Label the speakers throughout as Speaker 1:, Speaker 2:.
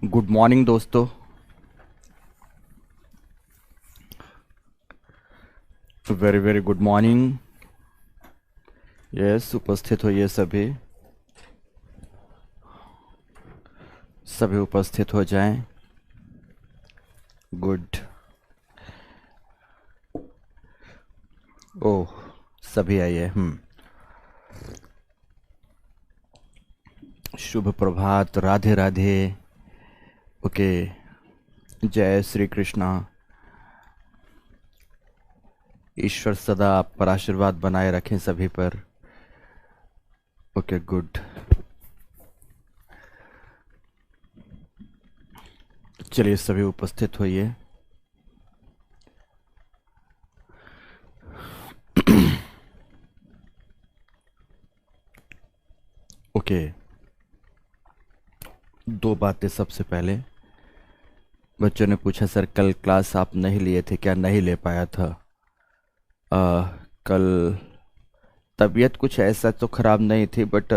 Speaker 1: Good morning दोस्तों। Very very good morning. Yes, उपस्थित होइए सभी। सभी उपस्थित हो जाएं। गुड। ओह, सभी आइए। शुभ प्रभात, राधे राधे। ओके, जय श्री कृष्णा। ईश्वर सदा आप पर आशीर्वाद बनाए रखें सभी पर। Okay, good. चलिए सभी उपस्थित होइए। ओके, दो बातें। सबसे पहले बच्चों ने पूछा, सर कल क्लास आप नहीं लिए थे क्या? नहीं ले पाया था। कल तबीयत कुछ ऐसा तो ख़राब नहीं थी, बट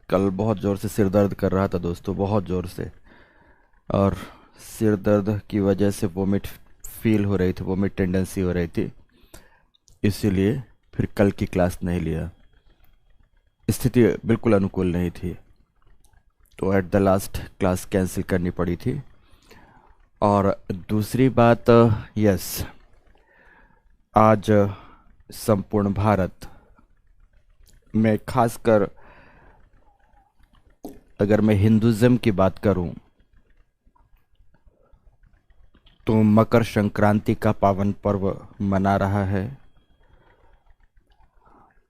Speaker 1: कल बहुत ज़ोर से सिर दर्द कर रहा था दोस्तों, बहुत ज़ोर से। और सिर दर्द की वजह से वोमिट फील हो रही थी, वोमिट टेंडेंसी हो रही थी, इसीलिए फिर कल की क्लास नहीं लिया। स्थिति बिल्कुल अनुकूल नहीं थी, तो at the last class cancel करनी पड़ी थी। और दूसरी बात, यस, आज संपूर्ण भारत में, खासकर अगर मैं हिंदुज़म की बात करूं, तो मकर संक्रांति का पावन पर्व मना रहा है।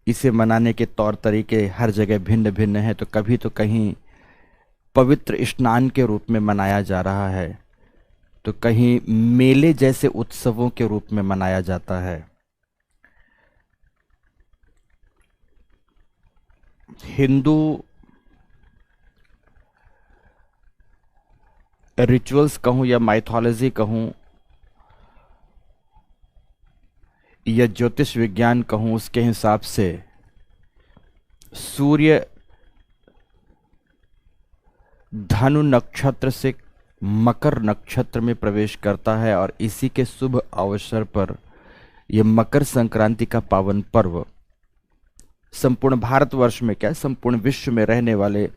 Speaker 1: इसे मनाने के तौर तरीके हर जगह भिन्न भिन्न हैं। तो कभी तो कहीं पवित्र स्नान के रूप में मनाया जा रहा है, तो कहीं मेले जैसे उत्सवों के रूप में मनाया जाता है। हिंदू रिचुअल्स कहूं या माइथोलॉजी कहूं या ज्योतिष विज्ञान कहूं, उसके हिसाब से सूर्य धनु नक्षत्र से मकर नक्षत्र में प्रवेश करता है, और इसी के शुभ अवसर पर यह मकर संक्रांति का पावन पर्व संपूर्ण भारतवर्ष में, क्या संपूर्ण विश्व में रहने वाले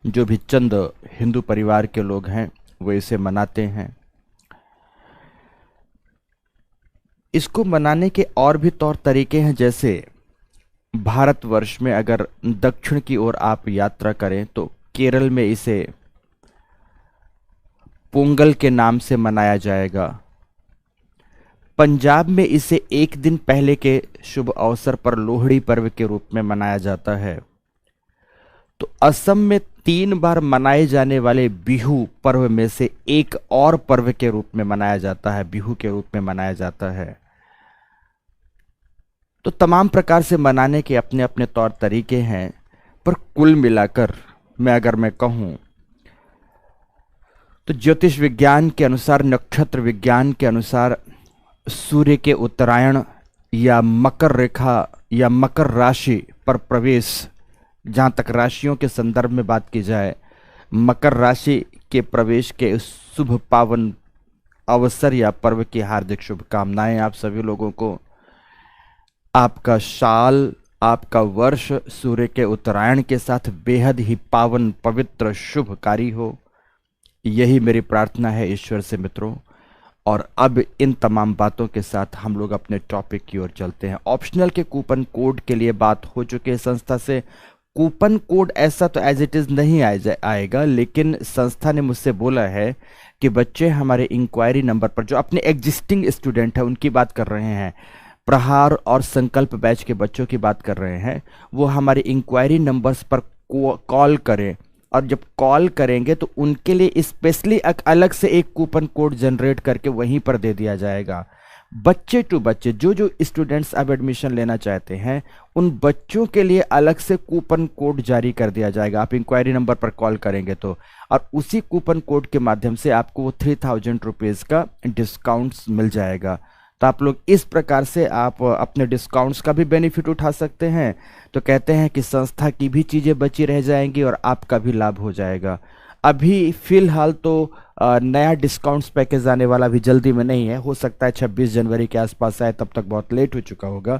Speaker 1: जो भी चंद हिंदू परिवार के लोग हैं वो इसे मनाते हैं। इसको मनाने के और भी तौर तरीके हैं, जैसे भारतवर्ष में अगर दक्षिण की ओर आप यात्रा करें तो केरल में इसे पोंगल के नाम से मनाया जाएगा। पंजाब में इसे एक दिन पहले के शुभ अवसर पर लोहड़ी पर्व के रूप में मनाया जाता है। तो असम में 3 बार मनाए जाने वाले बिहू पर्व में से एक और पर्व के रूप में मनाया जाता है, बिहू के रूप में मनाया जाता है। तो तमाम प्रकार से मनाने के अपने अपने तौर तरीके हैं, पर कुल मिलाकर अगर मैं कहूं तो ज्योतिष विज्ञान के अनुसार, नक्षत्र विज्ञान के अनुसार, सूर्य के उत्तरायण या मकर रेखा या मकर राशि पर प्रवेश, जहाँ तक राशियों के संदर्भ में बात की जाए, मकर राशि के प्रवेश के शुभ पावन अवसर या पर्व की हार्दिक शुभकामनाएं आप सभी लोगों को। आपका साल, आपका वर्ष सूर्य के उत्तरायण के साथ बेहद ही पावन, पवित्र, शुभकारी हो, यही मेरी प्रार्थना है ईश्वर से मित्रों। और अब इन तमाम बातों के साथ हम लोग अपने टॉपिक की ओर चलते हैं। ऑप्शनल के कूपन कोड के लिए बात हो चुकी है संस्था से। कूपन कोड ऐसा तो एज इट इज़ नहीं आएगा, लेकिन संस्था ने मुझसे बोला है कि बच्चे हमारे इंक्वायरी नंबर पर, जो अपने एग्जिस्टिंग स्टूडेंट हैं उनकी बात कर रहे हैं, प्रहार और संकल्प बैच के बच्चों की बात कर रहे हैं, वो हमारे इंक्वायरी नंबर्स पर कॉल करें। और जब कॉल करेंगे तो उनके लिए स्पेशली अलग से एक कूपन कोड जनरेट करके वहीं पर दे दिया जाएगा। बच्चे टू बच्चे, जो स्टूडेंट्स अब एडमिशन लेना चाहते हैं, उन बच्चों के लिए अलग से कूपन कोड जारी कर दिया जाएगा। आप इंक्वायरी नंबर पर कॉल करेंगे तो, और उसी कूपन कोड के माध्यम से आपको वो 3000 रुपीज़ का डिस्काउंट्स मिल जाएगा। तो आप लोग इस प्रकार से आप अपने डिस्काउंट्स का भी बेनिफिट उठा सकते हैं। तो कहते हैं कि संस्था की भी चीज़ें बची रह जाएंगी और आपका भी लाभ हो जाएगा। अभी फिलहाल तो नया डिस्काउंट्स पैकेज आने वाला भी जल्दी में नहीं है, हो सकता है 26 जनवरी के आसपास आए, तब तक बहुत लेट हो चुका होगा।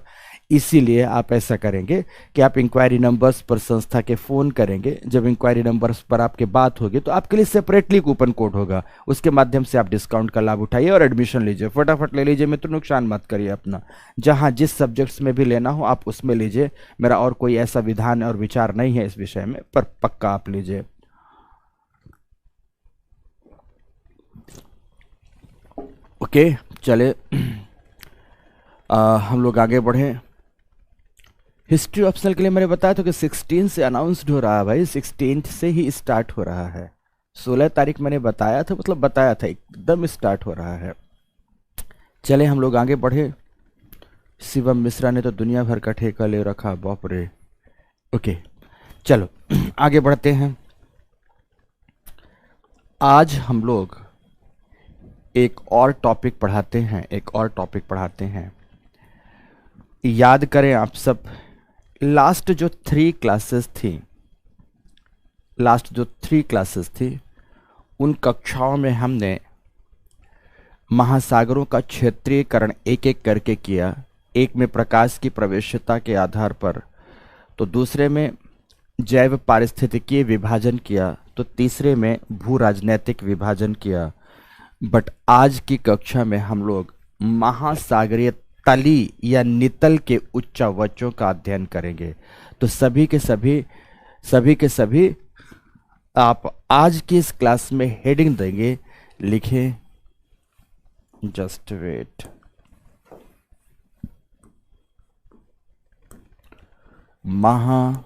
Speaker 1: इसीलिए आप ऐसा करेंगे कि आप इंक्वायरी नंबर्स पर संस्था के फ़ोन करेंगे। जब इंक्वायरी नंबर्स पर आपके बात होगी तो आपके लिए सेपरेटली कूपन कोड होगा, उसके माध्यम से आप डिस्काउंट का लाभ उठाइए और एडमिशन लीजिए। फटाफट ले लीजिए मित्र, नुकसान मत करिए अपना। जहाँ जिस सब्जेक्ट्स में भी लेना हो आप उसमें लीजिए, मेरा और कोई ऐसा विधान और विचार नहीं है इस विषय में, पर पक्का आप लीजिए। ओके, चले हम लोग आगे बढ़े। हिस्ट्री ऑप्शनल के लिए मैंने बताया था कि 16 से अनाउंस्ड हो रहा है भाई, 16 से ही स्टार्ट हो रहा है। 16 तारीख मैंने बताया था, मतलब बताया था, एकदम स्टार्ट हो रहा है। चले हम लोग आगे बढ़े। शिवम मिश्रा ने तो दुनिया भर का ठेका ले रखा, बाप रे। ओके चलो आगे बढ़ते हैं। आज हम लोग एक और टॉपिक पढ़ाते हैं। याद करें आप सब, लास्ट जो 3 क्लासेस थी उन कक्षाओं में हमने महासागरों का क्षेत्रीयकरण एक एक करके किया। एक में प्रकाश की प्रवेश्यता के आधार पर, तो दूसरे में जैव पारिस्थितिकीय विभाजन किया, तो तीसरे में भू राजनैतिक विभाजन किया। बट आज की कक्षा में हम लोग महासागरीय तली या नितल के उच्चावचों का अध्ययन करेंगे। तो सभी के सभी आप आज की इस क्लास में हेडिंग देंगे, लिखें, जस्ट वेट, महासागरीय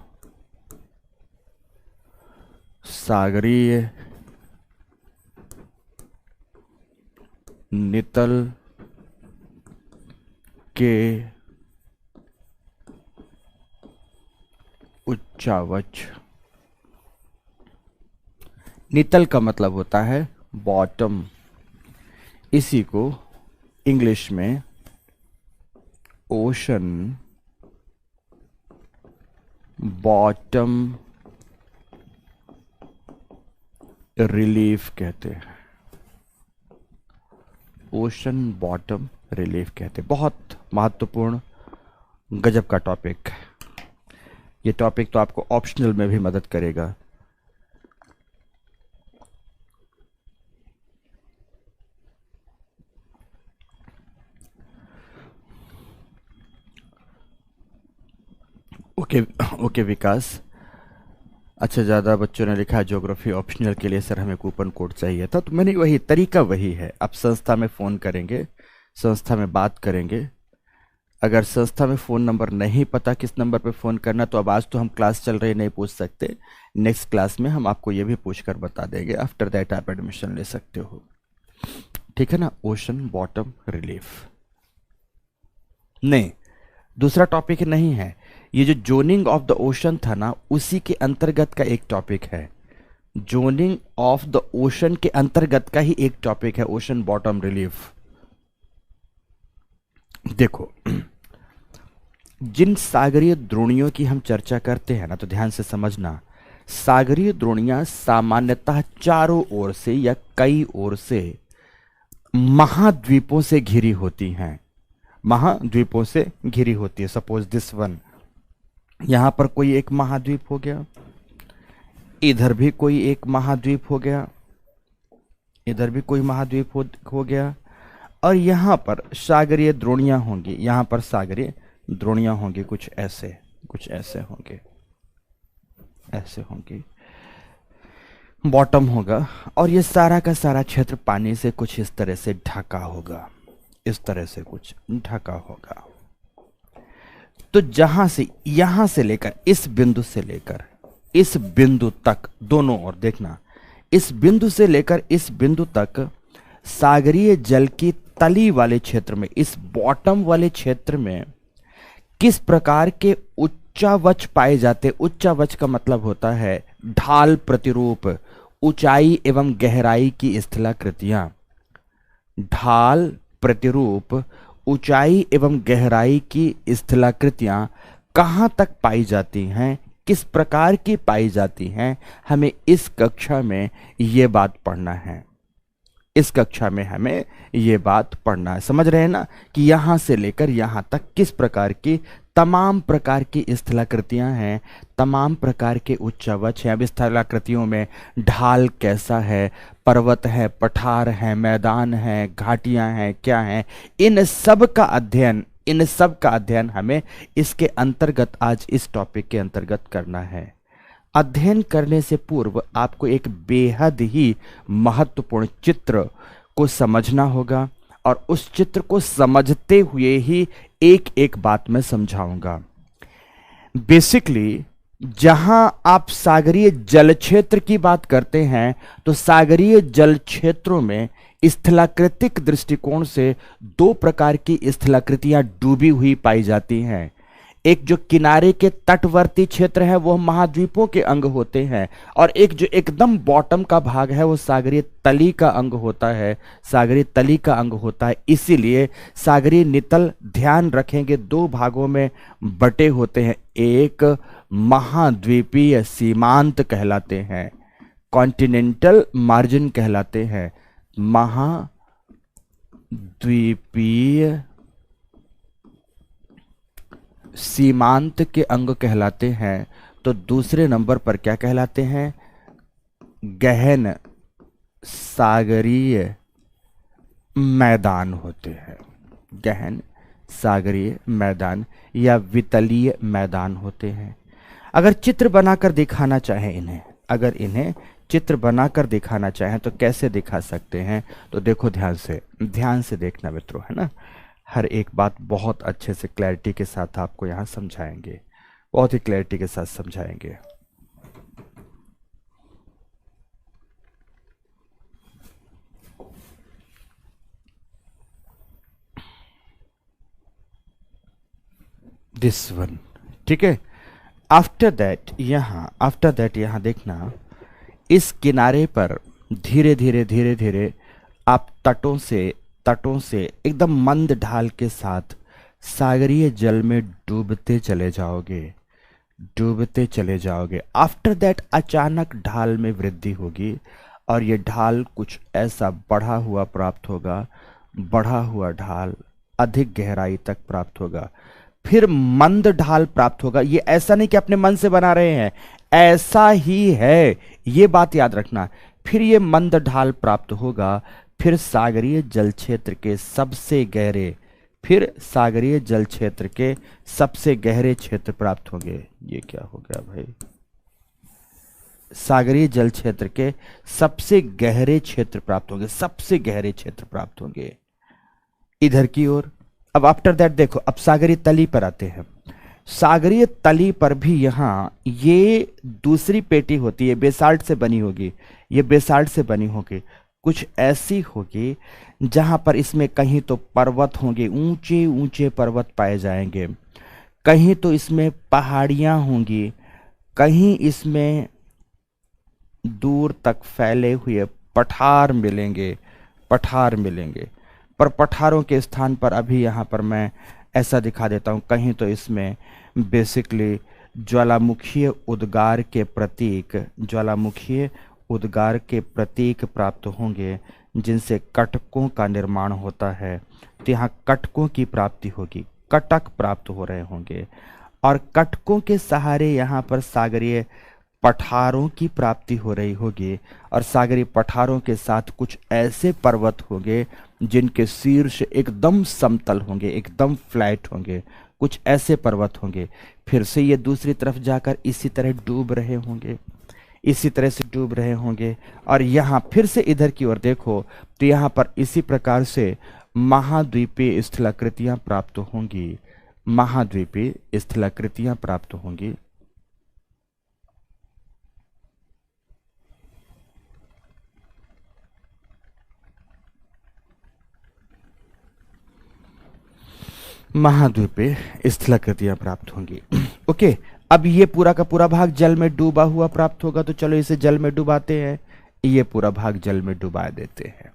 Speaker 1: नितल के उच्चावच। नितल का मतलब होता है बॉटम, इसी को इंग्लिश में ओशन बॉटम रिलीफ कहते हैं। ओशन बॉटम रिलीफ कहते हैं। बहुत महत्वपूर्ण गजब का टॉपिक। ये टॉपिक तो आपको ऑप्शनल में भी मदद करेगा। ओके विकास, अच्छा ज़्यादा बच्चों ने लिखा ज्योग्राफी ऑप्शनल के लिए सर हमें कूपन कोड चाहिए था। तो मैंने वही तरीका वही है, आप संस्था में फ़ोन करेंगे, संस्था में बात करेंगे। अगर संस्था में फ़ोन नंबर नहीं पता किस नंबर पे फ़ोन करना, तो अब आज तो हम क्लास चल रही नहीं पूछ सकते, नेक्स्ट क्लास में हम आपको ये भी पूछ कर बता देंगे। आफ्टर दैट आप एडमिशन ले सकते हो, ठीक है ना। ओशन बॉटम रिलीफ नहीं, दूसरा टॉपिक नहीं है। ये जो जोनिंग ऑफ द ओशन था ना, उसी के अंतर्गत का एक टॉपिक है। जोनिंग ऑफ द ओशन के अंतर्गत का ही एक टॉपिक है ओशन बॉटम रिलीफ। देखो, जिन सागरीय द्रोणियों की हम चर्चा करते हैं ना, तो ध्यान से समझना, सागरीय द्रोणियां सामान्यतः चारों ओर से या कई ओर से महाद्वीपों से घिरी होती हैं। महाद्वीपों से घिरी होती है। सपोज दिस वन, यहां पर कोई एक महाद्वीप हो गया, इधर भी कोई एक महाद्वीप हो गया, इधर भी कोई महाद्वीप हो गया, और यहां पर सागरीय द्रोणियां होंगी। यहां पर सागरीय द्रोणियां होंगी, कुछ ऐसे होंगे, ऐसे होंगी, बॉटम होगा, और ये सारा का सारा क्षेत्र पानी से कुछ इस तरह से ढका होगा, इस तरह से कुछ ढका होगा। तो जहां से, यहां से लेकर इस बिंदु से लेकर इस बिंदु तक, दोनों ओर देखना, इस बिंदु से लेकर इस बिंदु तक सागरीय जल की तली वाले क्षेत्र में, इस बॉटम वाले क्षेत्र में किस प्रकार के उच्चावच पाए जाते। उच्चावच का मतलब होता है ढाल प्रतिरूप, ऊंचाई एवं गहराई की स्थलाकृतियां। ढाल प्रतिरूप, ऊंचाई एवं गहराई की स्थलाकृतियां कहां तक पाई जाती हैं, किस प्रकार की पाई जाती हैं, हमें इस कक्षा में ये बात पढ़ना है। इस कक्षा में हमें ये बात पढ़ना है। समझ रहे हैं ना कि यहां से लेकर यहां तक किस प्रकार की तमाम प्रकार की स्थलाकृतियां हैं, तमाम प्रकार के उच्चावच हैं। अब स्थलाकृतियों में ढाल कैसा है, पर्वत है, पठार है, मैदान है, घाटियां हैं, क्या हैं, इन सब का अध्ययन हमें इसके अंतर्गत, आज इस टॉपिक के अंतर्गत करना है। अध्ययन करने से पूर्व आपको एक बेहद ही महत्वपूर्ण चित्र को समझना होगा, और उस चित्र को समझते हुए ही एक एक बात मैं समझाऊंगा। बेसिकली जहां आप सागरीय जल क्षेत्र की बात करते हैं, तो सागरीय जल क्षेत्रों में स्थलाकृतिक दृष्टिकोण से दो प्रकार की स्थलाकृतियां डूबी हुई पाई जाती हैं। एक जो किनारे के तटवर्ती क्षेत्र है वो महाद्वीपों के अंग होते हैं, और एक जो एकदम बॉटम का भाग है वो सागरीय तली का अंग होता है, सागरीय तली का अंग होता है। इसीलिए सागरीय नितल, ध्यान रखेंगे, दो भागों में बटे होते हैं। एक महाद्वीपीय सीमांत कहलाते हैं, कॉन्टिनेंटल मार्जिन कहलाते हैं, महाद्वीपीय सीमांत के अंग कहलाते हैं। तो दूसरे नंबर पर क्या कहलाते हैं? गहन सागरीय मैदान होते हैं, गहन सागरीय मैदान या वितलीय मैदान होते हैं। अगर चित्र बनाकर दिखाना चाहें इन्हें, अगर इन्हें चित्र बनाकर दिखाना चाहें तो कैसे दिखा सकते हैं? तो देखो, ध्यान से देखना मित्रों, है ना। हर एक बात बहुत अच्छे से क्लैरिटी के साथ आपको यहाँ समझाएंगे, बहुत ही क्लैरिटी के साथ समझाएंगे। दिस वन, ठीक है। आफ्टर दैट यहाँ देखना, इस किनारे पर धीरे धीरे आप तटों से एकदम मंद ढाल के साथ सागरीय जल में डूबते चले जाओगे। आफ्टर दैट अचानक ढाल में वृद्धि होगी, और ये ढाल कुछ ऐसा बढ़ा हुआ प्राप्त होगा, बढ़ा हुआ ढाल अधिक गहराई तक प्राप्त होगा, फिर मंद ढाल प्राप्त होगा। ये ऐसा नहीं कि अपने मन से बना रहे हैं, ऐसा ही है, ये बात याद रखना। फिर ये मंद ढाल प्राप्त होगा, फिर सागरीय जल क्षेत्र के सबसे गहरे क्षेत्र प्राप्त होंगे। ये क्या हो गया भाई? सागरीय जल क्षेत्र के सबसे गहरे क्षेत्र प्राप्त होंगे इधर की ओर। अब आफ्टर दैट देखो, अब सागरीय तली पर आते हैं। सागरीय तली पर भी यहाँ ये दूसरी पेटी होती है, बेसाल्ट से बनी होगी, कुछ ऐसी होगी जहां पर इसमें कहीं तो पर्वत होंगे, ऊंचे ऊंचे पर्वत पाए जाएंगे, कहीं तो इसमें पहाड़ियां होंगी, कहीं इसमें दूर तक फैले हुए पठार मिलेंगे। पर पठारों के स्थान पर अभी यहाँ पर मैं ऐसा दिखा देता हूँ, कहीं तो इसमें बेसिकली ज्वालामुखीय उद्गार के प्रतीक प्राप्त होंगे, जिनसे कटकों का निर्माण होता है। तो यहाँ कटकों की प्राप्ति होगी, कटक प्राप्त हो रहे होंगे, और कटकों के सहारे यहाँ पर सागरीय पठारों की प्राप्ति हो रही होगी, और सागरीय पठारों के साथ कुछ ऐसे पर्वत होंगे जिनके शीर्ष एकदम समतल होंगे, एकदम फ्लैट होंगे, कुछ ऐसे पर्वत होंगे। फिर से ये दूसरी तरफ जाकर इसी तरह डूब रहे होंगे, और यहाँ फिर से इधर की ओर देखो तो यहाँ पर इसी प्रकार से महाद्वीपीय स्थलाकृतियां प्राप्त होंगी, ओके। अब ये पूरा का पूरा भाग जल में डूबा हुआ प्राप्त होगा, तो चलो इसे जल में डुबाते हैं, ये पूरा भाग जल में डुबा देते हैं।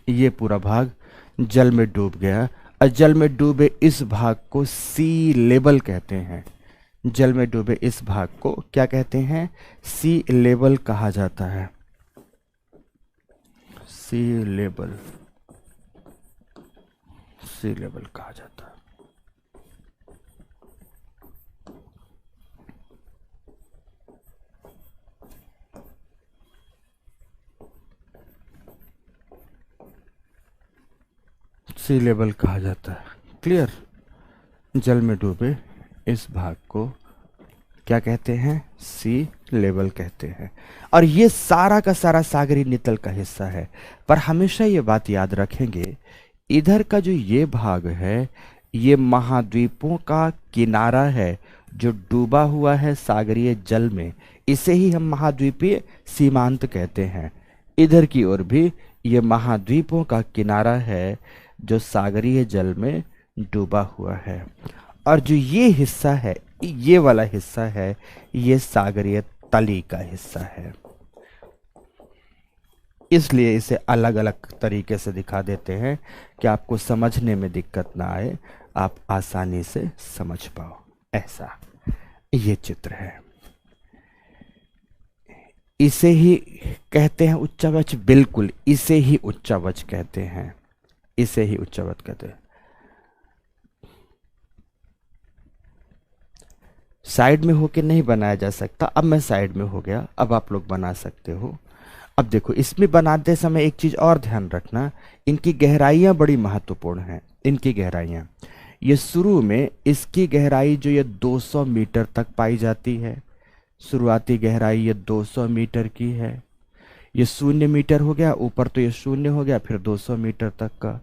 Speaker 1: ये पूरा भाग जल में डूब गया। जल में डूबे इस भाग को सी लेवल कहते हैं। जल में डूबे इस भाग को क्या कहते हैं? सी लेवल कहा जाता है। सी लेवल, सी लेवल कहा जाता है। सी लेवल कहा जाता है। क्लियर? जल में डूबे इस भाग को क्या कहते हैं? सी लेवल कहते हैं। और ये सारा का सारा सागरी नितल का हिस्सा है। पर हमेशा ये बात याद रखेंगे, इधर का जो ये भाग है ये महाद्वीपों का किनारा है जो डूबा हुआ है सागरीय जल में, इसे ही हम महाद्वीपीय सीमांत कहते हैं। इधर की ओर भी ये महाद्वीपों का किनारा है जो सागरीय जल में डूबा हुआ है। और जो ये हिस्सा है, ये वाला हिस्सा है, ये सागरीय तली का हिस्सा है। इसलिए इसे अलग अलग तरीके से दिखा देते हैं कि आपको समझने में दिक्कत ना आए, आप आसानी से समझ पाओ। ऐसा ये चित्र है। इसे ही कहते हैं उच्चावच। बिल्कुल, इसे ही उच्चावच कहते हैं। इसे ही उच्चावच कहते हैं। साइड में होके नहीं बनाया जा सकता। अब मैं साइड में हो गया, अब आप लोग बना सकते हो। अब देखो, इसमें बनाते समय एक चीज और ध्यान रखना, इनकी गहराइयां बड़ी महत्वपूर्ण हैं। इनकी गहराइयां, ये शुरू में इसकी गहराई जो ये 200 मीटर तक पाई जाती है। शुरुआती गहराई ये 200 मीटर की है। ये 0 मीटर हो गया, ऊपर तो ये 0 हो गया, फिर 200 मीटर तक का।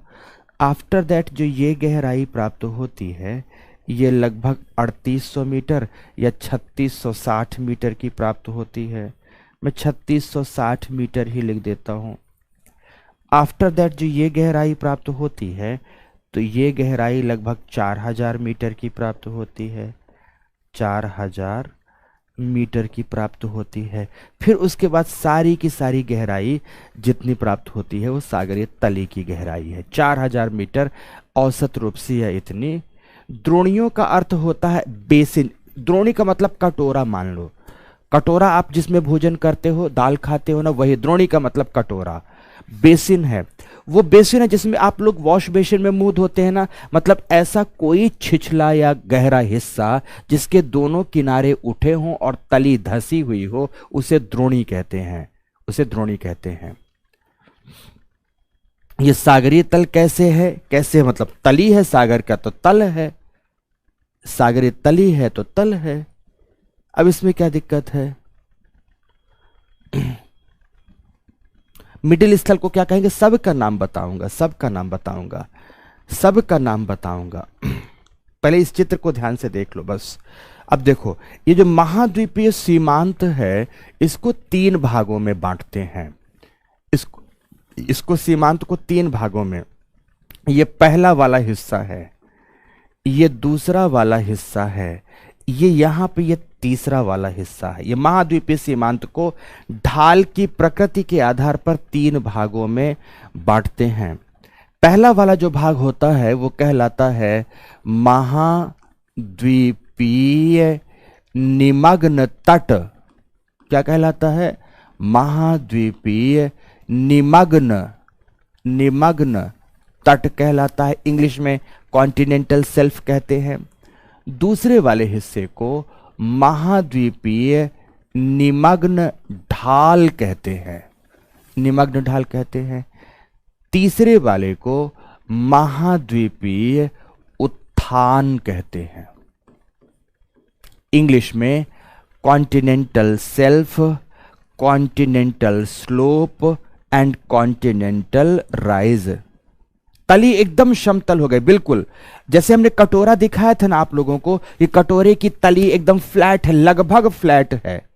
Speaker 1: आफ्टर दैट जो ये गहराई प्राप्त होती है ये लगभग 3800 मीटर या 3660 मीटर की प्राप्त होती है। मैं 3660 मीटर ही लिख देता हूँ। आफ्टर दैट जो ये गहराई प्राप्त होती है तो ये गहराई लगभग 4000 मीटर की प्राप्त होती है। 4000 मीटर की प्राप्त होती है। फिर उसके बाद सारी की सारी गहराई जितनी प्राप्त होती है वो सागरीय तली की गहराई है। 4000 मीटर औसत रूप से है इतनी। द्रोणियों का अर्थ होता है बेसिन। द्रोणी का मतलब कटोरा मान लो। कटोरा आप जिसमें भोजन करते हो, दाल खाते हो ना, वही द्रोणी का मतलब कटोरा। बेसिन है, वो बेसिन है जिसमें आप लोग वॉश बेसिन में मुंह धोते हैं ना, मतलब ऐसा कोई छिछला या गहरा हिस्सा जिसके दोनों किनारे उठे हों और तली धसी हुई हो, उसे द्रोणी कहते हैं। उसे द्रोणी कहते हैं। ये सागरीय तल कैसे है? कैसे मतलब तली है, सागर का तो तल है, सागरीय तली है तो तल है। अब इसमें क्या दिक्कत है? मिडिल स्थल को क्या कहेंगे? सब का नाम बताऊंगा, सब का नाम बताऊंगा, सब का नाम बताऊंगा। पहले इस चित्र को ध्यान से देख लो बस। अब देखो, ये जो महाद्वीपीय सीमांत है इसको 3 भागों में बांटते हैं। इसको सीमांत को 3 भागों में, ये पहला वाला हिस्सा है, ये दूसरा वाला हिस्सा है, ये यहां पे ये तीसरा वाला हिस्सा है। ये महाद्वीपीय सीमांत को ढाल की प्रकृति के आधार पर 3 भागों में बांटते हैं। पहला वाला जो भाग होता है वो कहलाता है महाद्वीपीय निमग्न तट। क्या कहलाता है? महाद्वीपीय निमग्न तट कहलाता है। इंग्लिश में कॉन्टिनेंटल शेल्फ कहते हैं। दूसरे वाले हिस्से को महाद्वीपीय निमग्न ढाल कहते हैं। निमग्न ढाल कहते हैं। तीसरे वाले को महाद्वीपीय उत्थान कहते हैं। इंग्लिश में continental shelf, continental slope and continental rise. तली एकदम समतल हो गई, बिल्कुल जैसे हमने कटोरा दिखाया था ना आप लोगों को, ये कटोरे की तली एकदम फ्लैट है, लगभग फ्लैट है।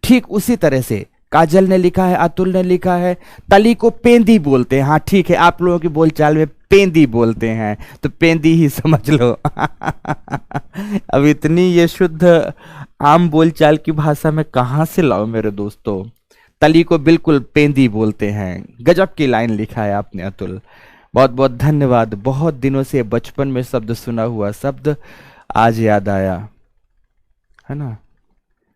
Speaker 1: ठीक उसी तरह से काजल ने लिखा है, अतुल ने लिखा है, तली को पेंदी बोलते हैं। हाँ ठीक है, आप लोगों की बोलचाल में पेंदी बोलते हैं तो पेंदी ही समझ लो। अब इतनी ये शुद्ध आम बोलचाल की भाषा में कहां से लाओ मेरे दोस्तों? तली को बिल्कुल पेंदी बोलते हैं। गजब की लाइन लिखा है आपने अतुल, बहुत बहुत धन्यवाद। बहुत दिनों से बचपन में शब्द सुना हुआ शब्द आज याद आया, है ना।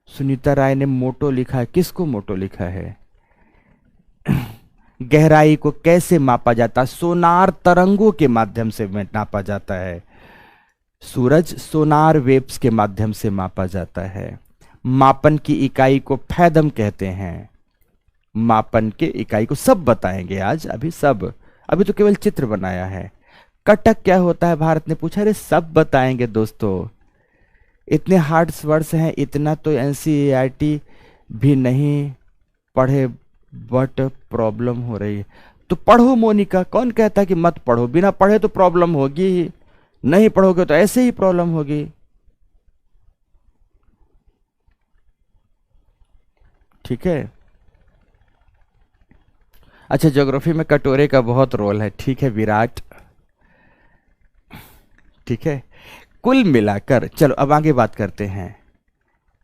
Speaker 1: सुनीता राय ने मोटो लिखा है। किसको मोटो लिखा है? गहराई को कैसे मापा जाता है? सोनार तरंगों के माध्यम से नापा जाता है। सूरज सोनार वेव्स के माध्यम से मापा जाता है। मापन की इकाई को फैदम कहते हैं। मापन के इकाई को सब बताएंगे आज, अभी सब, अभी तो केवल चित्र बनाया है। कटक क्या होता है भारत ने पूछा। अरे सब बताएंगे दोस्तों, इतने हार्ड वर्ड्स हैं, इतना तो एनसीईआरटी भी नहीं पढ़े, बट प्रॉब्लम हो रही है। तो पढ़ो मोनिका, कौन कहता है कि मत पढ़ो? बिना पढ़े तो प्रॉब्लम होगी ही, नहीं पढ़ोगे तो ऐसे ही प्रॉब्लम होगी। ठीक है। अच्छा, ज्योग्राफी में कटोरे का बहुत रोल है। ठीक है विराट, ठीक है। कुल मिलाकर चलो अब आगे बात करते हैं।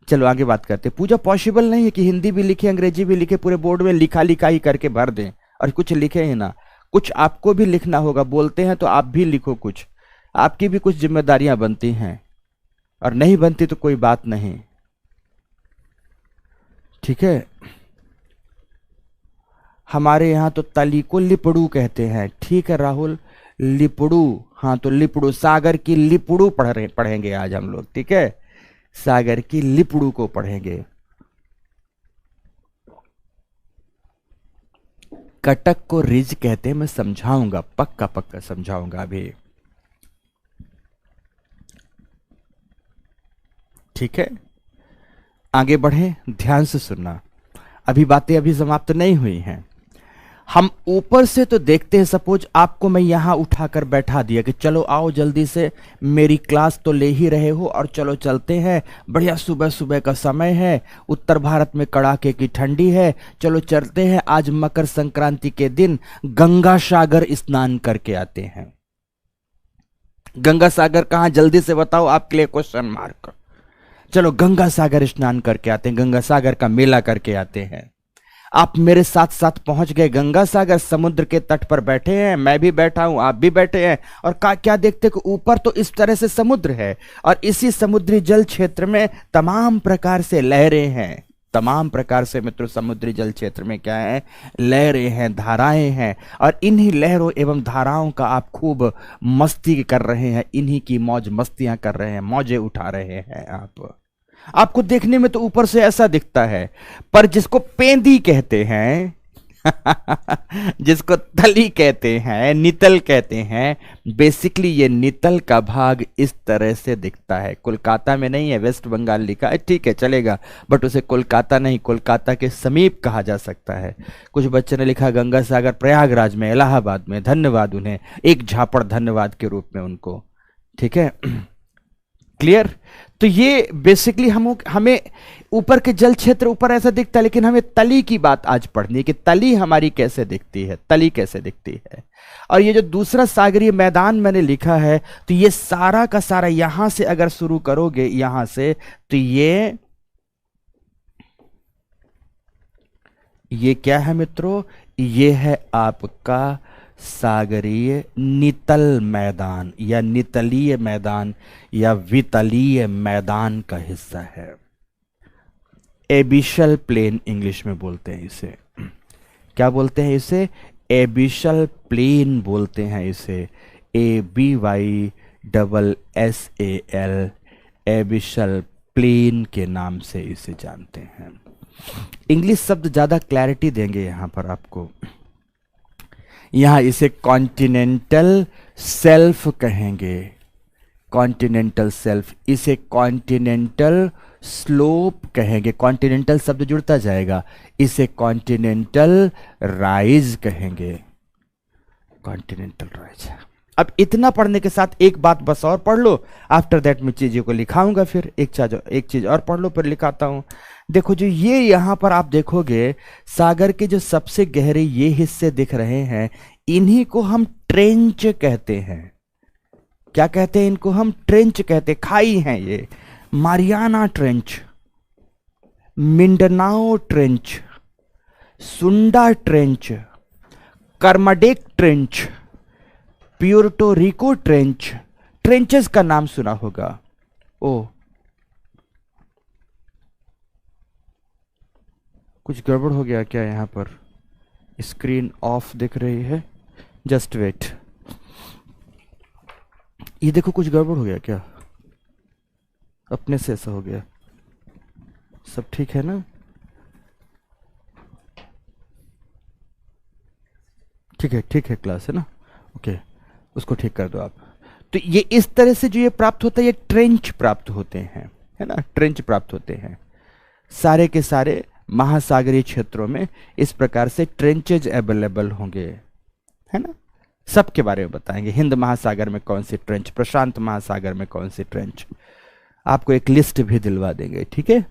Speaker 1: चलो आगे बात करते हैं। पूजा पॉसिबल नहीं है कि हिंदी भी लिखे अंग्रेजी भी लिखे, पूरे बोर्ड में लिखा लिखा ही करके भर दें और कुछ लिखे ही ना। कुछ आपको भी लिखना होगा। बोलते हैं तो आप भी लिखो, कुछ आपकी भी कुछ जिम्मेदारियां बनती हैं, और नहीं बनती तो कोई बात नहीं। ठीक है। हमारे यहाँ तो तली को लिपड़ू कहते हैं। ठीक है राहुल, लिपड़ू। हाँ तो लिपड़ू, सागर की लिपड़ू पढ़ेंगे आज हम लोग। ठीक है, सागर की लिपड़ू को पढ़ेंगे। कटक को रिज कहते हैं। मैं समझाऊंगा, पक्का पक्का समझाऊंगा अभी। ठीक है, आगे बढ़े, ध्यान से सुनना। अभी बातें अभी समाप्त नहीं हुई हैं। हम ऊपर से तो देखते हैं, सपोज आपको मैं यहां उठाकर बैठा दिया कि चलो आओ जल्दी से, मेरी क्लास तो ले ही रहे हो और चलो चलते हैं, बढ़िया सुबह सुबह का समय है, उत्तर भारत में कड़ाके की ठंडी है, चलो चलते हैं, आज मकर संक्रांति के दिन गंगा सागर स्नान करके आते हैं। गंगा सागर कहां, जल्दी से बताओ, आपके लिए क्वेश्चन मार्क। चलो गंगा सागर स्नान करके आते हैं, गंगा सागर का मेला करके आते हैं। आप मेरे साथ साथ पहुंच गए गंगा सागर, समुद्र के तट पर बैठे हैं, मैं भी बैठा हूं, आप भी बैठे हैं, और क्या देखते कि ऊपर तो इस तरह से समुद्र है, और इसी समुद्री जल क्षेत्र में तमाम प्रकार से लहरें हैं। तमाम प्रकार से मित्रों समुद्री जल क्षेत्र में क्या है, लहरें हैं, धाराएं हैं, और इन्हीं लहरों एवं धाराओं का आप खूब मस्ती कर रहे हैं, इन्हीं की मौज मस्तियां कर रहे हैं, मौजे उठा रहे हैं। आपको देखने में तो ऊपर से ऐसा दिखता है, पर जिसको पेंदी कहते हैं जिसको तली कहते हैं, नितल कहते हैं, बेसिकली ये नितल का भाग इस तरह से दिखता है। कोलकाता में नहीं है, वेस्ट बंगाल लिखा है, ठीक है चलेगा, बट उसे कोलकाता नहीं, कोलकाता के समीप कहा जा सकता है। कुछ बच्चे ने लिखा गंगा सागर प्रयागराज में, इलाहाबाद में, धन्यवाद उन्हें, एक झापड़ धन्यवाद के रूप में उनको। ठीक है, क्लियर। तो ये बेसिकली हमें ऊपर के जल क्षेत्र ऊपर ऐसा दिखता है, लेकिन हमें तली की बात आज पढ़नी है कि तली हमारी कैसे दिखती है, तली कैसे दिखती है। और ये जो दूसरा सागरीय मैदान मैंने लिखा है, तो ये सारा का सारा यहां से अगर शुरू करोगे यहां से, तो ये क्या है मित्रों, ये है आपका सागरीय नितल मैदान या नितलीय मैदान या वितलीय मैदान का हिस्सा है। एबिशल प्लेन इंग्लिश में बोलते हैं इसे। क्या बोलते हैं इसे? एबिशल प्लेन बोलते हैं इसे, ABYSSAL, एबिशल प्लेन के नाम से इसे जानते हैं। इंग्लिश शब्द ज्यादा क्लैरिटी देंगे यहां पर आपको। यहां इसे कॉन्टिनेंटल सेल्फ कहेंगे, कॉन्टिनेंटल सेल्फ, इसे कॉन्टिनेंटल स्लोप कहेंगे, कॉन्टिनेंटल शब्द जुड़ता जाएगा, इसे कॉन्टिनेंटल राइज कहेंगे, कॉन्टिनेंटल राइज। अब इतना पढ़ने के साथ एक बात बस और पढ़ लो, आफ्टर दैट मैं चीजों को लिखाऊंगा, फिर एक चीज और पढ़ लो फिर लिखाता हूं। देखो जो ये यहां पर आप देखोगे, सागर के जो सबसे गहरे ये हिस्से दिख रहे हैं, इन्हीं को हम ट्रेंच कहते हैं। क्या कहते हैं इनको? हम ट्रेंच कहते, खाई हैं ये। Mariana trench, Mindanao trench, Sunda trench, Kermadec trench, Puerto Rico trench, trenches का नाम सुना होगा। ओ, कुछ गड़बड़ हो गया क्या? यहां पर स्क्रीन ऑफ दिख रही है, जस्ट वेट। ये देखो, कुछ गड़बड़ हो गया क्या? अपने से ऐसा हो गया? सब ठीक है ना? ठीक है, क्लास है ना? ओके, उसको ठीक कर दो आप। तो ये इस तरह से जो ये प्राप्त होता है, ये ट्रेंच प्राप्त होते हैं, है ना? ट्रेंच प्राप्त होते हैं सारे के सारे महासागरीय क्षेत्रों में। इस प्रकार से ट्रेंचेज अवेलेबल होंगे, है ना? सबके बारे में बताएंगे। हिंद महासागर में कौन सी ट्रेंच, प्रशांत महासागर में कौन सी ट्रेंच, आपको एक लिस्ट भी दिलवा देंगे, ठीक है?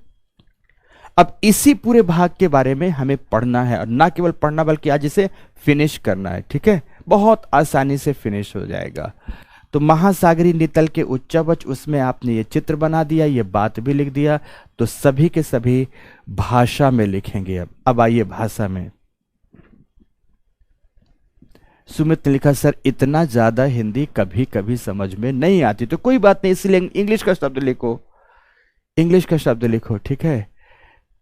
Speaker 1: अब इसी पूरे भाग के बारे में हमें पढ़ना है, और ना केवल पढ़ना बल्कि आज इसे फिनिश करना है, ठीक है? बहुत आसानी से फिनिश हो जाएगा। तो महासागरीय नितल के उच्चवच, उसमें आपने ये चित्र बना दिया, ये बात भी लिख दिया, तो सभी के सभी भाषा में लिखेंगे। अब आइए भाषा में। सुमित ने लिखा, सर इतना ज्यादा हिंदी कभी कभी समझ में नहीं आती। तो कोई बात नहीं, इसलिए इंग्लिश का शब्द लिखो, इंग्लिश का शब्द लिखो, ठीक है?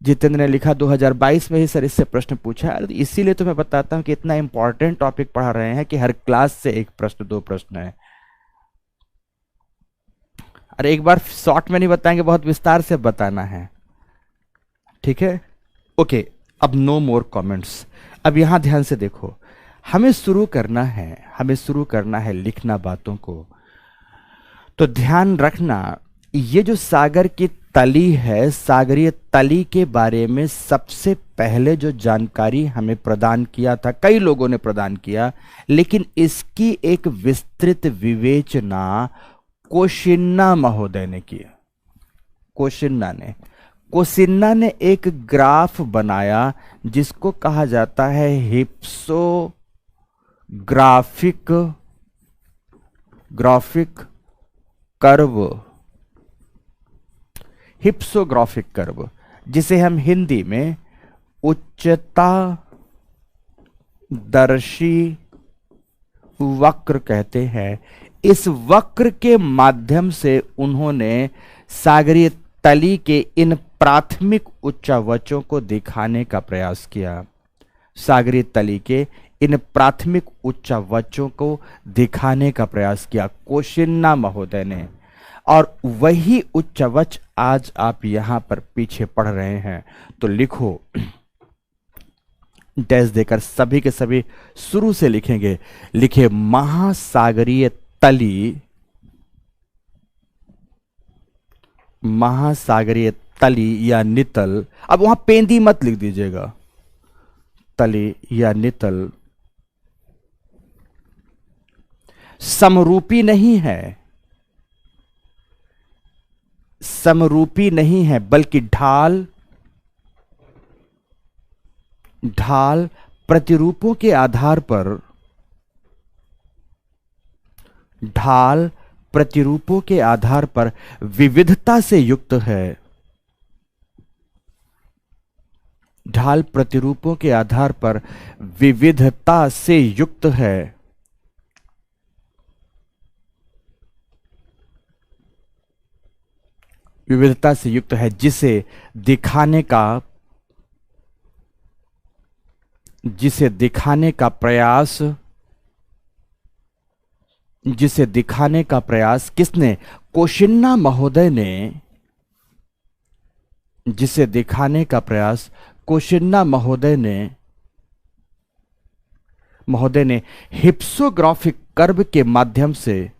Speaker 1: जितेंद्र ने लिखा 2022 में ही सर इससे प्रश्न पूछा है। इसीलिए तो मैं बताता हूं कि इतना इंपॉर्टेंट टॉपिक पढ़ा रहे हैं कि हर क्लास से एक प्रश्न, दो प्रश्न है। अरे एक बार शॉर्ट में नहीं बताएंगे, बहुत विस्तार से बताना है, ठीक है? ओके, अब नो मोर कमेंट्स। अब यहां ध्यान से देखो, हमें शुरू करना है लिखना बातों को। तो ध्यान रखना, ये जो सागर की तली है, सागरीय तली के बारे में सबसे पहले जो जानकारी हमें प्रदान किया था, कई लोगों ने प्रदान किया, लेकिन इसकी एक विस्तृत विवेचना कोशिन्ना महोदय ने की। कोशिन्ना ने एक ग्राफ बनाया जिसको कहा जाता है ग्राफिक कर्व, जिसे हम हिंदी में उच्चता दर्शी वक्र कहते हैं। इस वक्र के माध्यम से उन्होंने सागरीय तली के इन प्राथमिक उच्चावचों को दिखाने का प्रयास किया। सागरीय तली के इन प्राथमिक उच्चावचों को दिखाने का प्रयास किया कोशिन्ना महोदय ने, और वही उच्चावच आज आप यहां पर पीछे पढ़ रहे हैं। तो लिखो, डैश देकर सभी के सभी शुरू से लिखेंगे। लिखे महासागरीय तली या नितल। अब वहां पेंदी मत लिख दीजिएगा, तली या नितल समरूपी नहीं है, बल्कि ढाल प्रतिरूपों के आधार पर विविधता से युक्त है। ढाल प्रतिरूपों के आधार पर विविधता से युक्त है। विविधता से युक्त है, जिसे दिखाने का प्रयास किसने? कोशिन्ना महोदय ने। जिसे दिखाने का प्रयास कोशिन्ना महोदय ने हिप्सोग्राफिक कर्व के माध्यम से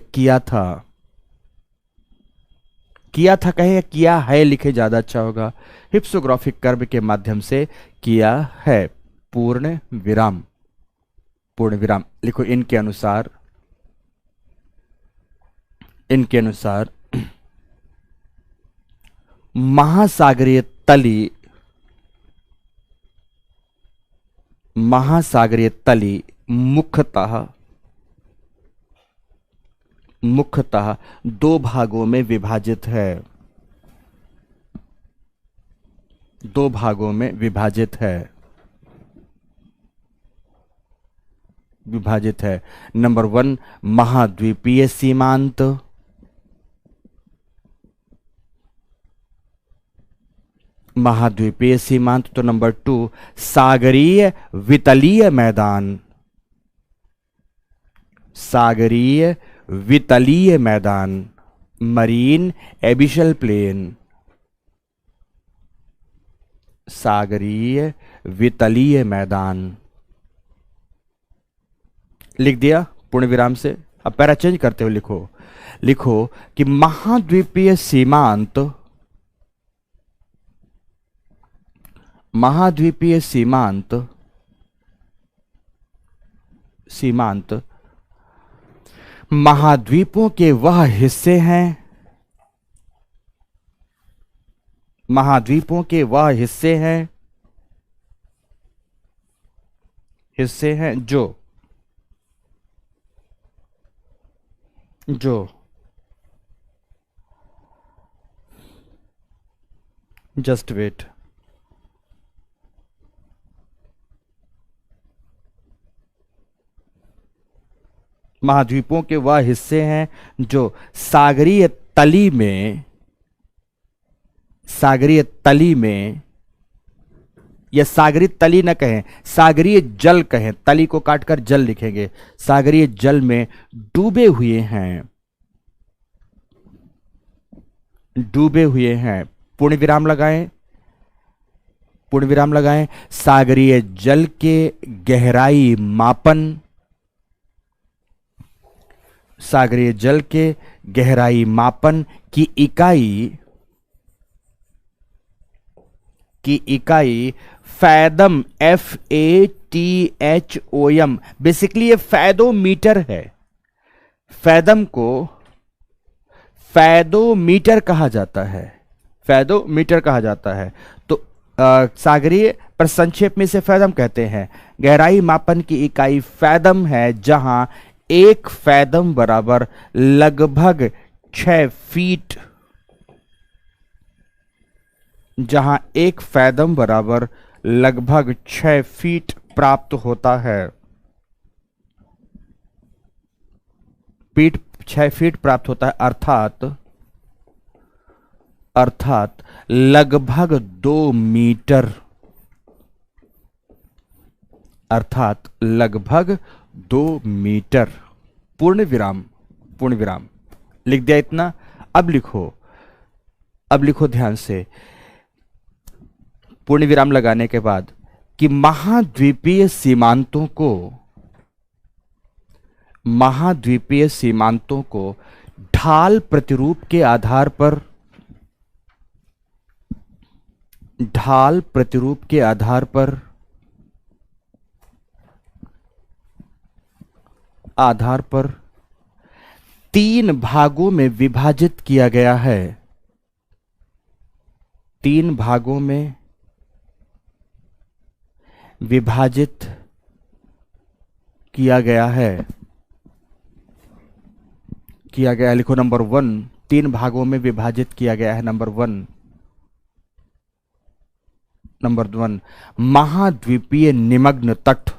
Speaker 1: किया था कहे, या किया है लिखे ज्यादा अच्छा होगा। हिप्सोग्राफिक कर्व के माध्यम से किया है, पूर्ण विराम लिखो। इनके अनुसार महासागरीय तली मुख्यतः दो भागों में विभाजित है। दो भागों में विभाजित है, विभाजित है। नंबर 1 महाद्वीपीय सीमांत, महाद्वीपीय सीमांत। तो नंबर 2 सागरीय वितलीय मैदान, सागरीय वितलीय मैदान, मरीन एबिशल प्लेन, सागरीय वितलीय मैदान। लिख दिया पूर्ण विराम से। अब पैरा चेंज करते हुए लिखो, लिखो कि महाद्वीपीय सीमांत, महाद्वीपीय सीमांत, सीमांत महाद्वीपों के वह हिस्से हैं, महाद्वीपों के वह हिस्से हैं, हिस्से हैं जो जस्ट वेट, महाद्वीपों के वह हिस्से हैं जो सागरीय तली में, सागरीय तली में, या सागरीय तली न कहें, सागरीय जल कहें, तली को काटकर जल लिखेंगे, सागरीय जल में डूबे हुए हैं, डूबे हुए हैं। पूर्ण विराम लगाएं, पूर्ण विराम लगाएं। सागरीय जल के गहराई मापन, सागरीय जल के गहराई मापन की इकाई फैदम, FATHOM, बेसिकली ये फैदोमीटर है। फैदम को फैदोमीटर कहा जाता है, फैदोमीटर कहा जाता है। तो सागरीय पर संक्षेप में इसे फैदम कहते हैं। गहराई मापन की इकाई फैदम है, जहां एक फैदम बराबर लगभग 6 फीट, जहां एक फैदम बराबर लगभग 6 फीट प्राप्त होता है। 6 फीट प्राप्त होता है, अर्थात लगभग 2 मीटर, अर्थात लगभग 2 मीटर। पूर्ण विराम, पूर्ण विराम। लिख दिया इतना। अब लिखो, अब लिखो ध्यान से, पूर्ण विराम लगाने के बाद कि महाद्वीपीय सीमांतों को, महाद्वीपीय सीमांतों को ढाल प्रतिरूप के आधार पर, ढाल प्रतिरूप के आधार पर, आधार पर 3 भागों में विभाजित किया गया है, 3 भागों में विभाजित किया गया है, किया गया है। लिखो नंबर 1, 3 भागों में विभाजित किया गया है। नंबर 1, नंबर 1 महाद्वीपीय निमग्न तट,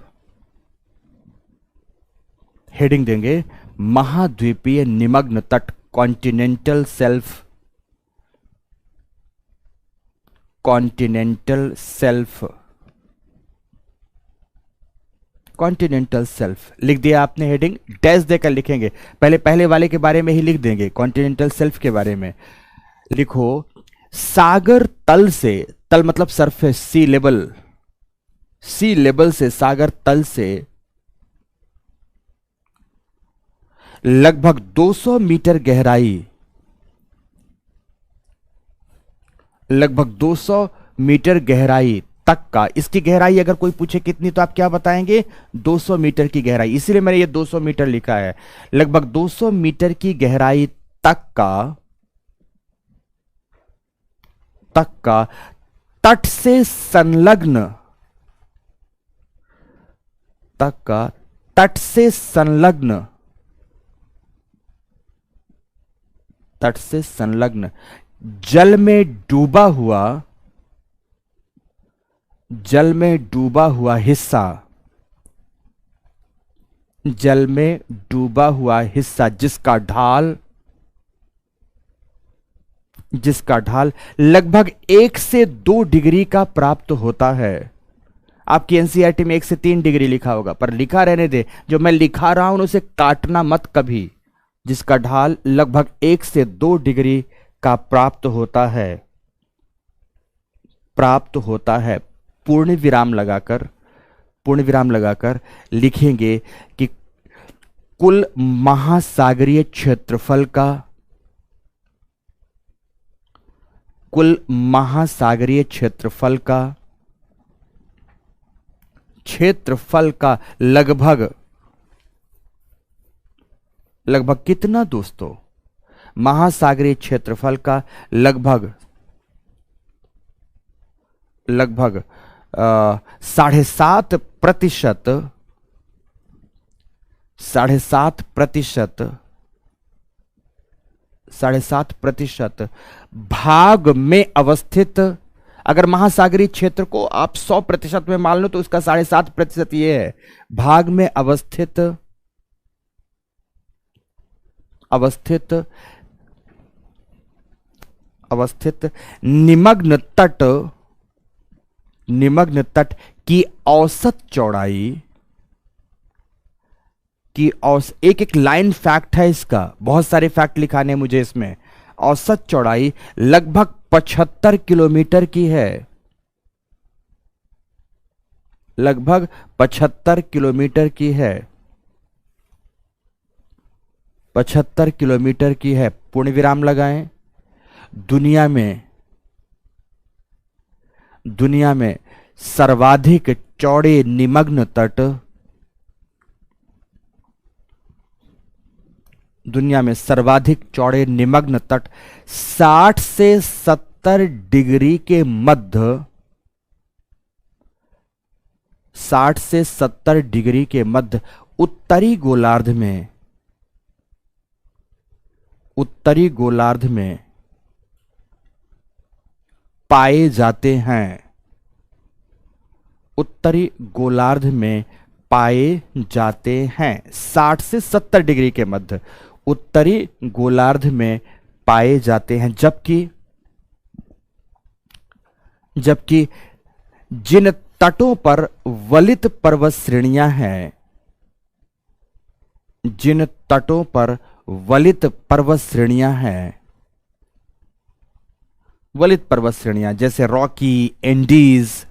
Speaker 1: हेडिंग देंगे महाद्वीपीय निमग्न तट, continental self, continental self, continental self. लिख दिया आपने हेडिंग, डैश देकर लिखेंगे। पहले वाले के बारे में ही लिख देंगे, कॉन्टिनेंटल सेल्फ के बारे में। लिखो सागर तल से, तल मतलब सरफेस, सी लेवल, सी लेवल से, सागर तल से लगभग 200 मीटर गहराई, लगभग 200 मीटर गहराई तक का, इसकी गहराई अगर कोई पूछे कितनी तो आप क्या बताएंगे? 200 मीटर की गहराई, इसीलिए मैंने ये 200 मीटर लिखा है। लगभग 200 मीटर की गहराई तक का, तक का तट से संलग्न, तक का तट से संलग्न, तट से संलग्न जल में डूबा हुआ, जल में डूबा हुआ हिस्सा, जल में डूबा हुआ हिस्सा जिसका ढाल लगभग 1 से 2 डिग्री का प्राप्त होता है। आपकी एनसीईआरटी में 1 से 3 डिग्री लिखा होगा, पर लिखा रहने दे, जो मैं लिखा रहा हूं उसे काटना मत कभी। जिसका ढाल लगभग 1 से 2 डिग्री का प्राप्त होता है। पूर्ण विराम लगाकर लिखेंगे कि कुल महासागरीय क्षेत्रफल का लगभग कितना दोस्तों? महासागरीय क्षेत्रफल का लगभग 7.5% भाग में अवस्थित। अगर महासागरीय क्षेत्र को आप 100% में मान लो तो उसका 7.5% ये है, भाग में अवस्थित निमग्न तट की औसत चौड़ाई एक लाइन फैक्ट है इसका, बहुत सारे फैक्ट लिखाने हैं मुझे इसमें। औसत चौड़ाई लगभग 75 किलोमीटर की है। लगभग 75 किलोमीटर की है। 75 किलोमीटर की है। पूर्ण विराम लगाएं। दुनिया में सर्वाधिक चौड़े निमग्न तट, दुनिया में सर्वाधिक चौड़े निमग्न तट 60 से 70 डिग्री के मध्य, 60 से 70 डिग्री के मध्य उत्तरी गोलार्ध में पाए जाते हैं। उत्तरी गोलार्ध में पाए जाते हैं। 60 से 70 डिग्री के मध्य उत्तरी गोलार्ध में पाए जाते हैं। जबकि जिन तटों पर वलित पर्वत श्रेणियां हैं, जिन तटों पर वलित पर्वत श्रेणियां जैसे रॉकी, एंडीज।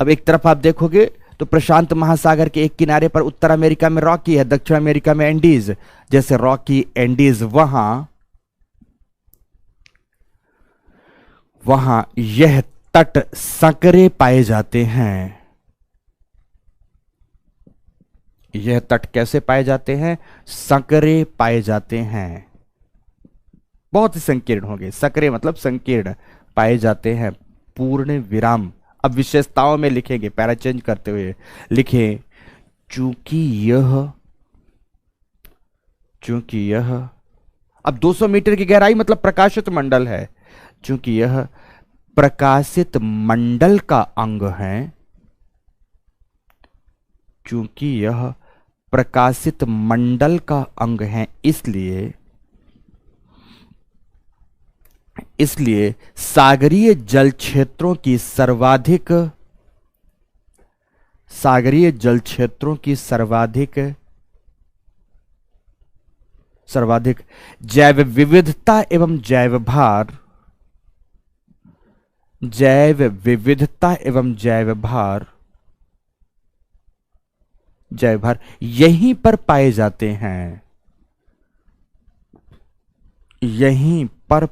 Speaker 1: अब एक तरफ आप देखोगे तो प्रशांत महासागर के एक किनारे पर उत्तर अमेरिका में रॉकी है, दक्षिण अमेरिका में एंडीज। जैसे रॉकी, एंडीज, वहां यह तट संकरे पाए जाते हैं। यह तट कैसे पाए जाते हैं? संकरे पाए जाते हैं। बहुत ही संकीर्ण होंगे। संकरे मतलब संकीर्ण पाए जाते हैं। पूर्ण विराम। अब विशेषताओं में लिखेंगे, पैरा चेंज करते हुए लिखें, चूंकि यह अब 200 मीटर की गहराई मतलब प्रकाशित मंडल है। चूंकि यह प्रकाशित मंडल का अंग है, चूंकि यह प्रकाशित मंडल का अंग है, इसलिए सागरीय जल क्षेत्रों की सर्वाधिक जैव विविधता एवं जैव भार यहीं पर पाए जाते हैं। यहीं पर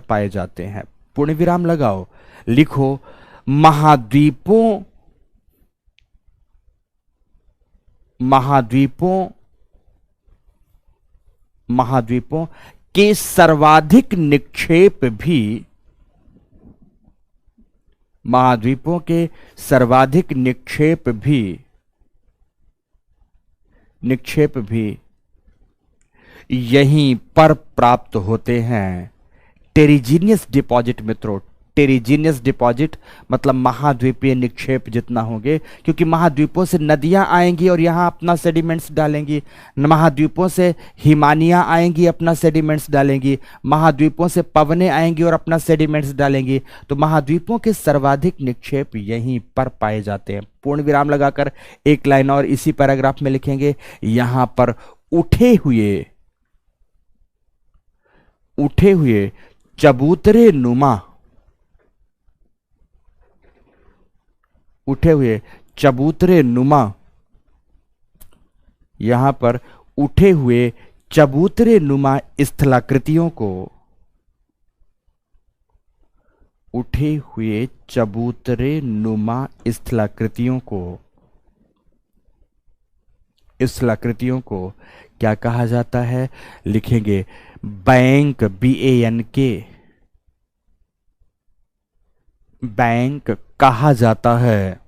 Speaker 1: पाए जाते हैं। पूर्ण विराम लगाओ। लिखो, महाद्वीपों के सर्वाधिक निक्षेप भी यहीं पर प्राप्त होते हैं। टेरिजीनियस डिपॉजिट मित्रों, टेरिजीनियस डिपॉजिट मतलब महाद्वीपीय निक्षेप जितना होंगे, क्योंकि महाद्वीपों से नदियां आएंगी और यहाँ अपना सेडिमेंट्स डालेंगी, महाद्वीपों से हिमानियां आएंगी अपना सेडिमेंट्स डालेंगी, महाद्वीपों से पवनें आएंगी और अपना सेडिमेंट्स डालेंगी। तो महाद्वीपों के सर्वाधिक निक्षेप यहीं पर पाए जाते हैं। पूर्ण विराम लगाकर एक लाइन और इसी पैराग्राफ में लिखेंगे, यहां पर उठे हुए चबूतरे नुमा, उठे हुए चबूतरे नुमा, यहां पर उठे हुए चबूतरे नुमा स्थलाकृतियों को, उठे हुए चबूतरे नुमा स्थलाकृतियों को क्या कहा जाता है? लिखेंगे बैंक, BANK, बैंक कहा जाता है,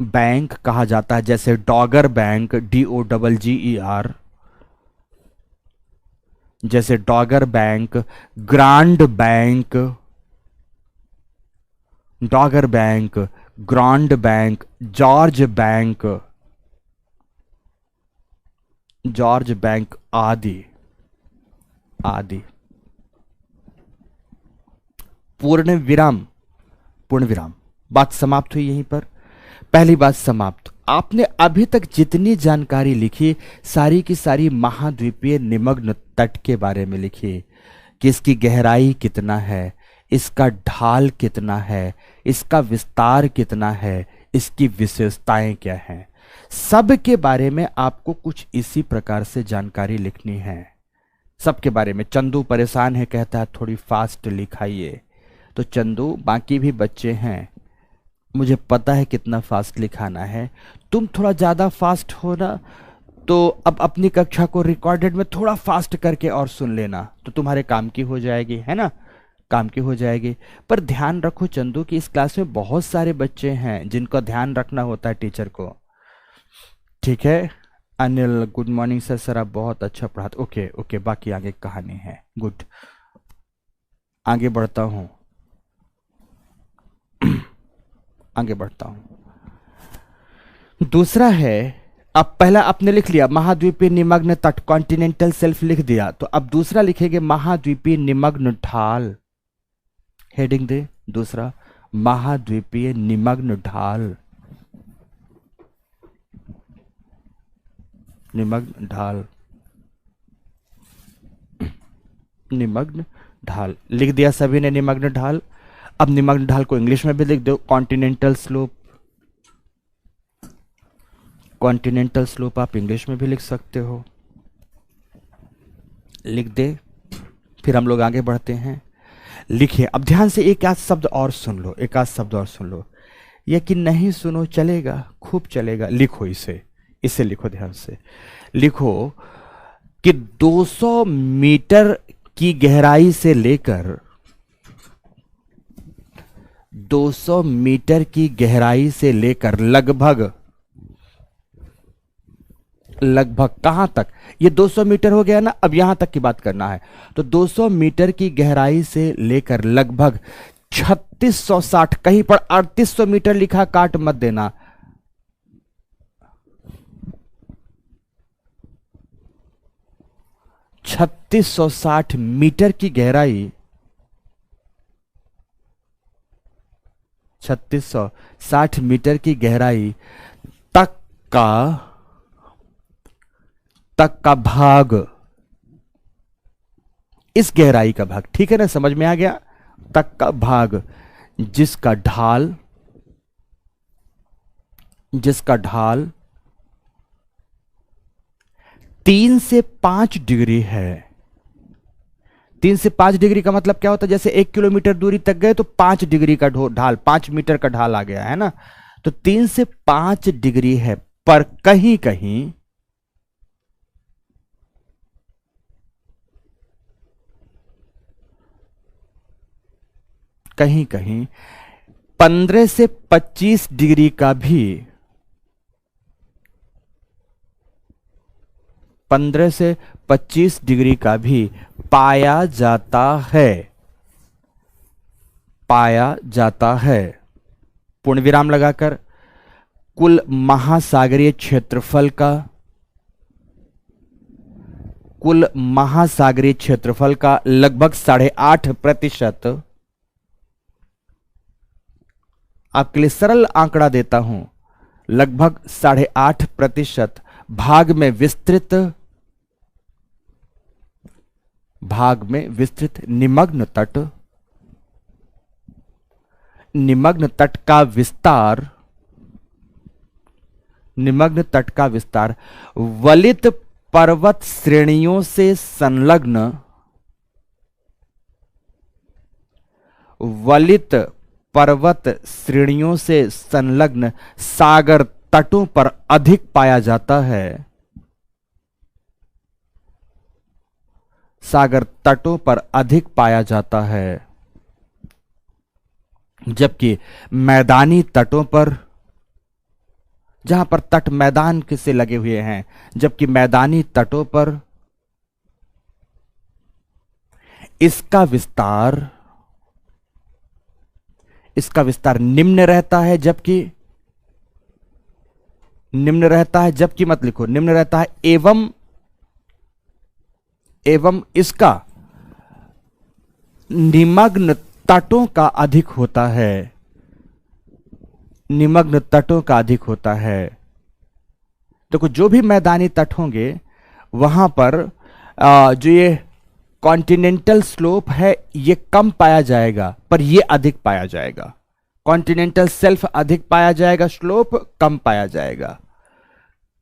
Speaker 1: बैंक कहा जाता है। जैसे डॉगर बैंक, DOGGER, जैसे Dogger bank, Grand bank, Dogger bank, Grand bank, George bank आदि आदि। पूर्ण विराम, बात समाप्त हुई यहीं पर। पहली बात समाप्त। आपने अभी तक जितनी जानकारी लिखी सारी की सारी महाद्वीपीय निमग्न तट के बारे में लिखी, कि इसकी गहराई कितना है, इसका ढाल कितना है, इसका विस्तार कितना है, इसकी विशेषताएं क्या हैं, सब के बारे में आपको कुछ इसी प्रकार से जानकारी लिखनी है। सबके बारे में। चंदू परेशान है, कहता है थोड़ी फास्ट लिखाइए। तो चंदू, बाकी भी बच्चे हैं, मुझे पता है कितना फास्ट लिखाना है, तुम थोड़ा ज़्यादा फास्ट हो ना, तो अब अपनी कक्षा को रिकॉर्डेड में थोड़ा फास्ट करके और सुन लेना, तो तुम्हारे काम की हो जाएगी, है ना, काम की हो जाएगी। पर ध्यान रखो चंदू कि इस क्लास में बहुत सारे बच्चे हैं जिनको ध्यान रखना होता है टीचर को, ठीक है। Anil, good morning sir, sir आप बहुत अच्छा पढ़ाते। ओके ओके, बाकी आगे कहानी है। गुड, आगे बढ़ता हूँ, आगे बढ़ता हूं। दूसरा है, अब पहला आपने लिख लिया महाद्वीपीय निमग्न तट, कॉन्टिनेंटल सेल्फ लिख दिया, तो अब दूसरा लिखेंगे महाद्वीपीय निमग्न ढाल। हेडिंग दे दूसरा, महाद्वीपीय निमग्न ढाल, निमग्न ढाल, निमग्न ढाल लिख दिया सभी ने, निमग्न ढाल। अब निमग्न ढाल को इंग्लिश में भी लिख दो, कॉन्टिनेंटल स्लोप। कॉन्टिनेंटल स्लोप आप इंग्लिश में भी लिख सकते हो, लिख दे। फिर हम लोग आगे बढ़ते हैं। लिखिए, अब ध्यान से एक आध शब्द और सुन लो, एक आध शब्द और सुन लो, ये कि नहीं सुनो चलेगा, खूब चलेगा। लिखो इसे लिखो, ध्यान से लिखो कि 200 मीटर की गहराई से लेकर 200 मीटर की गहराई से लेकर लगभग कहां तक, ये 200 मीटर हो गया ना, अब यहां तक की बात करना है। तो 200 मीटर की गहराई से लेकर लगभग 3660, कहीं पर 3800 मीटर लिखा, काट मत देना, 3660 मीटर की गहराई, 3660 मीटर की गहराई तक का भाग, इस गहराई का भाग, ठीक है ना, समझ में आ गया, तक का भाग जिसका ढाल 3 से 5 डिग्री है। 3 से 5 डिग्री का मतलब क्या होता है? जैसे 1 किलोमीटर दूरी तक गए तो 5 डिग्री का ढाल, 5 मीटर का ढाल आ गया, है ना। तो 3 से 5 डिग्री है, पर कहीं कहीं 15 से 25 डिग्री का भी 15 से 25 डिग्री का भी पाया जाता है, पाया जाता है। पूर्ण विराम लगाकर कुल महासागरीय क्षेत्रफल का, कुल महासागरीय क्षेत्रफल का लगभग 8.5%, आपके लिए सरल आंकड़ा देता हूं, लगभग 8.5% भाग में विस्तृत, भाग में विस्तृत निमग्न तट, निमग्न तट का विस्तार, निमग्न तट का विस्तार वलित पर्वत श्रेणियों से संलग्न, वलित पर्वत श्रेणियों से संलग्न सागर तटों पर अधिक पाया जाता है, सागर तटों पर अधिक पाया जाता है, जबकि मैदानी तटों पर, जहां पर तट मैदान से लगे हुए हैं, जबकि मैदानी तटों पर इसका विस्तार, इसका विस्तार निम्न रहता है, जबकि निम्न रहता है, जबकि मत लिखो, निम्न रहता है एवं इसका निमग्न तटों का अधिक होता है, निमग्न तटों का अधिक होता है। देखो जो भी मैदानी तट होंगे वहां पर जो ये कॉन्टिनेंटल स्लोप है ये कम पाया जाएगा, पर ये अधिक पाया जाएगा। कॉन्टिनेंटल सेल्फ अधिक पाया जाएगा, स्लोप कम पाया जाएगा।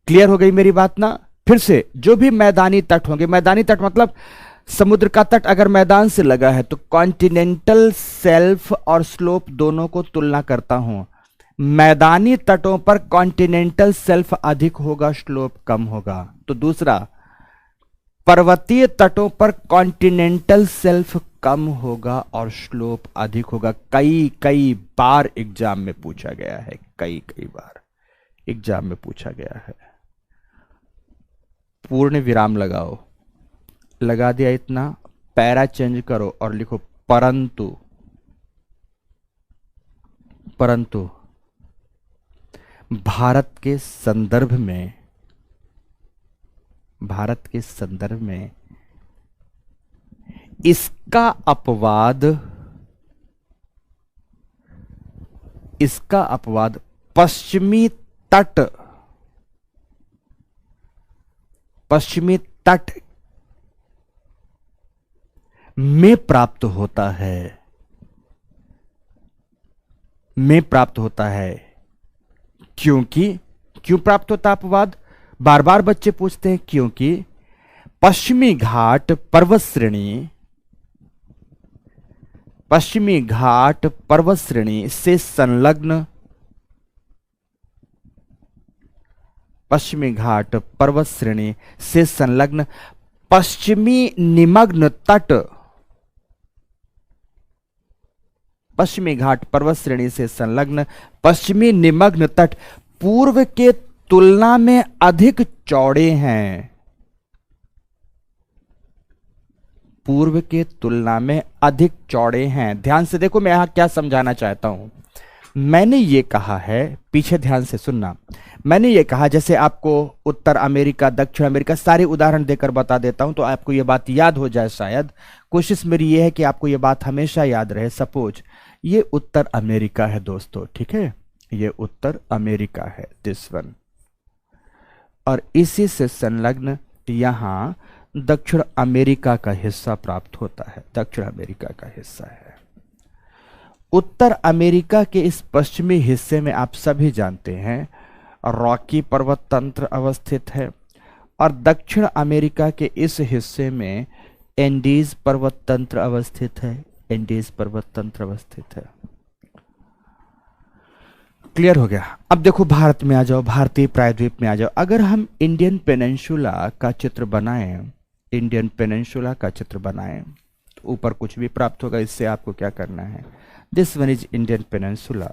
Speaker 1: क्लियर हो गई मेरी बात ना? फिर से, जो भी मैदानी तट होंगे, मैदानी तट मतलब समुद्र का तट अगर मैदान से लगा है तो कॉन्टिनेंटल सेल्फ और स्लोप दोनों को तुलना करता हूं। मैदानी तटों पर कॉन्टिनेंटल सेल्फ अधिक होगा, स्लोप कम होगा। तो दूसरा, पर्वतीय तटों पर कॉन्टिनेंटल सेल्फ कम होगा और स्लोप अधिक होगा। कई कई बार एग्जाम में पूछा गया है, कई कई बार एग्जाम में पूछा गया है। पूर्ण विराम लगाओ, लगा दिया इतना, पैरा चेंज करो और लिखो परंतु, परंतु भारत के संदर्भ में, भारत के संदर्भ में इसका अपवाद, इसका अपवाद पश्चिमी तट, पश्चिमी तट में प्राप्त होता है, में प्राप्त होता है। क्योंकि, क्यों प्राप्त होता अपवाद? बार बार बच्चे पूछते हैं क्योंकि पश्चिमी घाट पर्वत श्रेणी, पश्चिमी घाट पर्वत श्रेणी से संलग्न, पश्चिमी घाट पर्वत श्रेणी से संलग्न पश्चिमी निमग्न तट, पश्चिमी घाट पर्वत श्रेणी से संलग्न पश्चिमी निमग्न तट पूर्व के तुलना में अधिक चौड़े हैं, पूर्व के तुलना में अधिक चौड़े हैं। ध्यान से देखो मैं यहां क्या समझाना चाहता हूं। मैंने ये कहा है, पीछे ध्यान से सुनना, मैंने ये कहा, जैसे आपको उत्तर अमेरिका, दक्षिण अमेरिका सारे उदाहरण देकर बता देता हूं तो आपको ये बात याद हो जाए। शायद कोशिश मेरी ये है कि आपको ये बात हमेशा याद रहे। सपोज ये उत्तर अमेरिका है दोस्तों, ठीक है, ये उत्तर अमेरिका है, दिस वन, और इसी से संलग्न यहां दक्षिण अमेरिका का हिस्सा प्राप्त होता है, दक्षिण अमेरिका का हिस्सा है। उत्तर अमेरिका के इस पश्चिमी हिस्से में आप सभी जानते हैं रॉकी पर्वत तंत्र अवस्थित है, और दक्षिण अमेरिका के इस हिस्से में एंडीज पर्वत तंत्र अवस्थित है, एंडीज पर्वत तंत्र अवस्थित है। क्लियर हो गया? अब देखो भारत में आ जाओ, भारतीय प्रायद्वीप में आ जाओ। अगर हम इंडियन पेनिनसुला का चित्र बनाएं, इंडियन पेनिनसुला का चित्र बनाएं तो ऊपर कुछ भी प्राप्त होगा। इससे आपको क्या करना है, this one is Indian peninsula.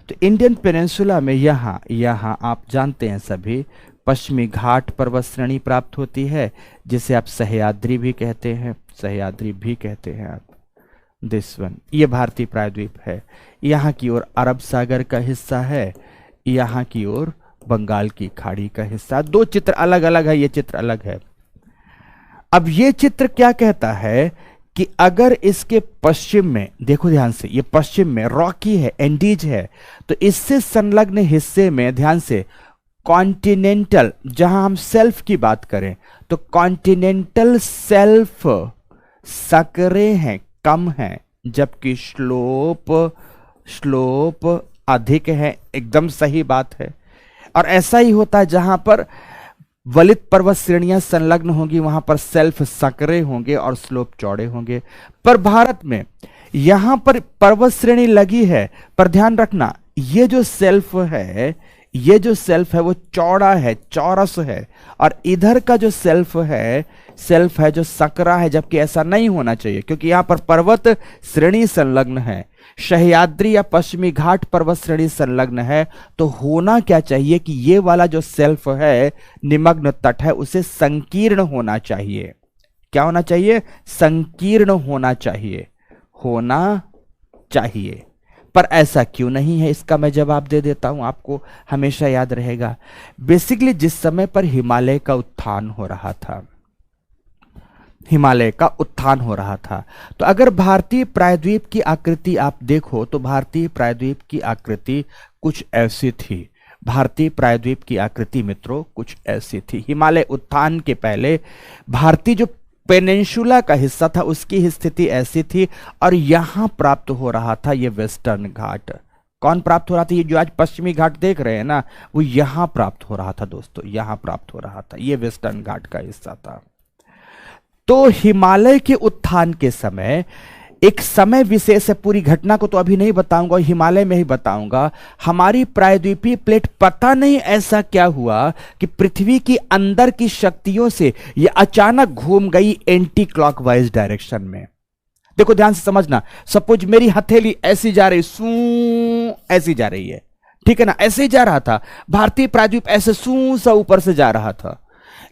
Speaker 1: तो इंडियन पेनिनसुला में यहां आप जानते हैं सभी पश्चिमी घाट पर्वत श्रेणी प्राप्त होती है, जिसे आप सह्याद्री भी कहते हैं, सह्याद्री भी कहते हैं आप। दिस वन, ये भारतीय प्रायद्वीप है। यहाँ की ओर अरब सागर का हिस्सा है, यहाँ की ओर बंगाल की खाड़ी का हिस्सा। दो चित्र अलग अलग है, ये चित्र अलग है। अब ये चित्र क्या कहता है कि अगर इसके पश्चिम में, देखो ध्यान से, ये पश्चिम में रॉकी है, एंडीज है, तो इससे संलग्न हिस्से में ध्यान से कॉन्टिनेंटल, जहां हम सेल्फ की बात करें तो कॉन्टिनेंटल सेल्फ सकरे हैं, कम है, जबकि स्लोप अधिक है। एकदम सही बात है। और ऐसा ही होता है जहां पर वलित पर्वत श्रेणियां संलग्न होंगी, वहां पर सेल्फ सकरे होंगे और स्लोप चौड़े होंगे। पर भारत में यहां पर पर्वत श्रेणी लगी है, पर ध्यान रखना ये जो सेल्फ है, ये जो सेल्फ है वो चौड़ा है, चौरस है, और इधर का जो सेल्फ है जो सकरा है, जबकि ऐसा नहीं होना चाहिए, क्योंकि यहां पर पर्वत श्रेणी संलग्न है। सह्याद्री या पश्चिमी घाट पर्वत श्रेणी संलग्न है, तो होना क्या चाहिए कि ये वाला जो सेल्फ है, निमग्न तट है, उसे संकीर्ण होना चाहिए। क्या होना चाहिए? संकीर्ण होना चाहिए, होना चाहिए। पर ऐसा क्यों नहीं है, इसका मैं जवाब दे देता हूं, आपको हमेशा याद रहेगा। बेसिकली जिस समय पर हिमालय का उत्थान हो रहा था, हिमालय का उत्थान हो रहा था, तो अगर भारतीय प्रायद्वीप की आकृति आप देखो तो भारतीय प्रायद्वीप की आकृति कुछ ऐसी थी। भारतीय प्रायद्वीप की आकृति मित्रों कुछ ऐसी थी। हिमालय उत्थान के पहले भारतीय जो पेनिनसुला का हिस्सा था उसकी स्थिति ऐसी थी, और यहां प्राप्त हो रहा था ये वेस्टर्न घाट। कौन प्राप्त हो रहा था? ये जो आज पश्चिमी घाट देख रहे हैं ना, वो यहां प्राप्त हो रहा था दोस्तों, यहां प्राप्त हो रहा था, ये वेस्टर्न घाट का हिस्सा था। तो हिमालय के उत्थान के समय एक समय विशेष है, पूरी घटना को तो अभी नहीं बताऊंगा, हिमालय में ही बताऊंगा। हमारी प्रायद्वीपीय प्लेट पता नहीं ऐसा क्या हुआ कि पृथ्वी की अंदर की शक्तियों से यह अचानक घूम गई एंटी क्लॉकवाइज डायरेक्शन में। देखो ध्यान से समझना, सपोज मेरी हथेली ऐसी जा रही, ऐसी जा रही है, ठीक है ना, ऐसे ही जा रहा था। भारतीय प्रायद्वीप ऐसे सा ऊपर से जा रहा था,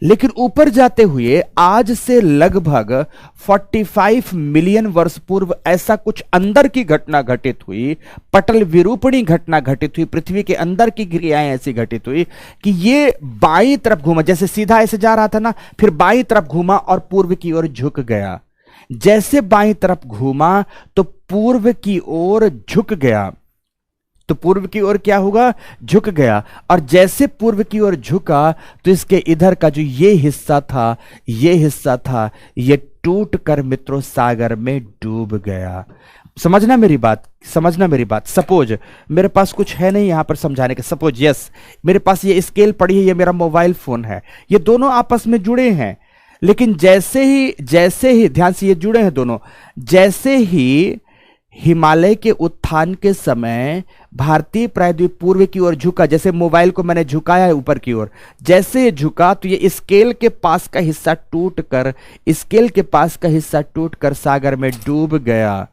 Speaker 1: लेकिन ऊपर जाते हुए आज से लगभग 45 मिलियन वर्ष पूर्व ऐसा कुछ अंदर की घटना घटित हुई, पटल विरूपणी घटना घटित हुई, पृथ्वी के अंदर की क्रियाएं ऐसी घटित हुई कि ये बाईं तरफ घूमा, जैसे सीधा ऐसे जा रहा था ना, फिर बाईं तरफ घूमा और पूर्व की ओर झुक गया। जैसे बाईं तरफ घूमा तो पूर्व की ओर झुक गया, तो पूर्व की ओर क्या होगा? झुक गया। और जैसे पूर्व की ओर झुका तो इसके इधर का जो ये हिस्सा था, ये टूट कर मित्रों सागर में डूब गया। समझना मेरी बात। सपोज मेरे पास कुछ है नहीं यहां पर समझाने के, सपोज यस मेरे पास ये स्केल पड़ी है, ये मेरा मोबाइल फोन है, ये दोनों आपस में जुड़े हैं, लेकिन जैसे ही ध्यान से ये जुड़े हैं दोनों, जैसे ही हिमालय के उत्थान के समय भारतीय प्रायद्वीप पूर्व की ओर झुका, जैसे मोबाइल को मैंने झुकाया है ऊपर की ओर, जैसे ये झुका तो ये स्केल के पास का हिस्सा टूट कर सागर में डूब गया।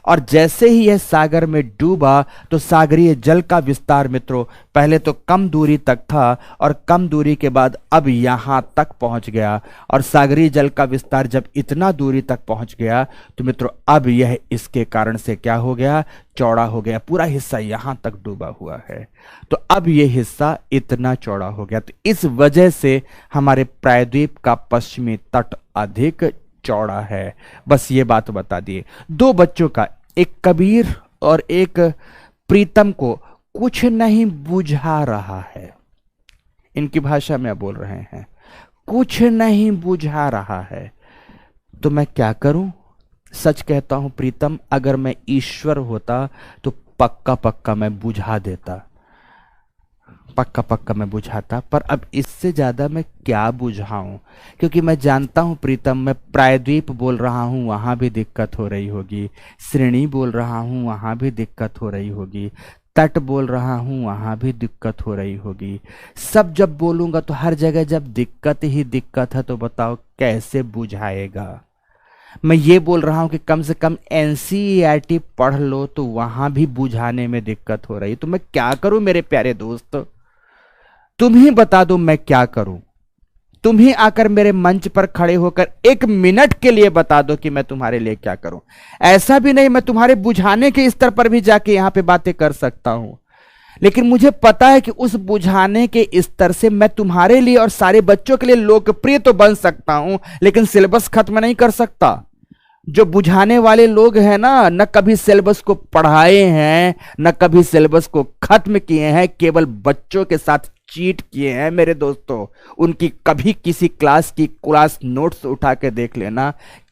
Speaker 1: और जैसे ही यह सागर में डूबा तो सागरीय जल का विस्तार मित्रों पहले तो कम दूरी तक था और कम दूरी के बाद अब यहां तक पहुंच गया। और सागरीय जल का विस्तार जब इतना दूरी तक पहुंच गया तो मित्रों अब यह इसके कारण से क्या हो गया? चौड़ा हो गया। पूरा हिस्सा यहां तक डूबा हुआ है, तो अब यह हिस्सा इतना चौड़ा हो गया। तो इस वजह से हमारे प्रायद्वीप का पश्चिमी तट अधिक चौड़ा है। बस ये बात बता दिए। दो बच्चों का, एक कबीर और एक प्रीतम को कुछ नहीं बुझा रहा है, इनकी भाषा में बोल रहे हैं, कुछ नहीं बुझा रहा है। तो मैं क्या करूं? सच कहता हूं प्रीतम, अगर मैं ईश्वर होता तो पक्का मैं बुझा देता, पक्का मैं बुझाता। पर अब इससे ज्यादा मैं क्या बुझाऊं, क्योंकि मैं जानता हूं प्रीतम, मैं प्रायद्वीप बोल रहा हूं वहां भी दिक्कत हो रही होगी, श्रेणी बोल रहा हूं वहां भी दिक्कत हो रही होगी, तट बोल रहा हूं वहां भी दिक्कत हो रही होगी। सब जब बोलूंगा तो हर जगह जब दिक्कत ही दिक्कत है, तो बताओ कैसे बुझाएगा? मैं ये बोल रहा हूं कि कम से कम एनसीईआरटी पढ़ लो, तो वहां भी बुझाने में दिक्कत हो रही। तो मैं क्या करूं मेरे प्यारे दोस्त? तुम ही बता दो मैं क्या करूं। तुम ही आकर मेरे मंच पर खड़े होकर 1 मिनट के लिए बता दो कि मैं तुम्हारे लिए क्या करूं। ऐसा भी नहीं मैं तुम्हारे बुझाने के स्तर पर भी जाके यहां पे बातें कर सकता हूं, लेकिन मुझे पता है कि उस बुझाने के स्तर से मैं तुम्हारे लिए और सारे बच्चों के लिए लोकप्रिय तो बन सकता हूं, लेकिन सिलेबस खत्म नहीं कर सकता। जो बुझाने वाले लोग हैं ना, न कभी सिलेबस को पढ़ाए हैं, न कभी सिलेबस को खत्म किए हैं, केवल बच्चों के साथ चीट किए हैं मेरे दोस्तों। उनकी कभी किसी क्लास नोट्स उठा के देख लेना,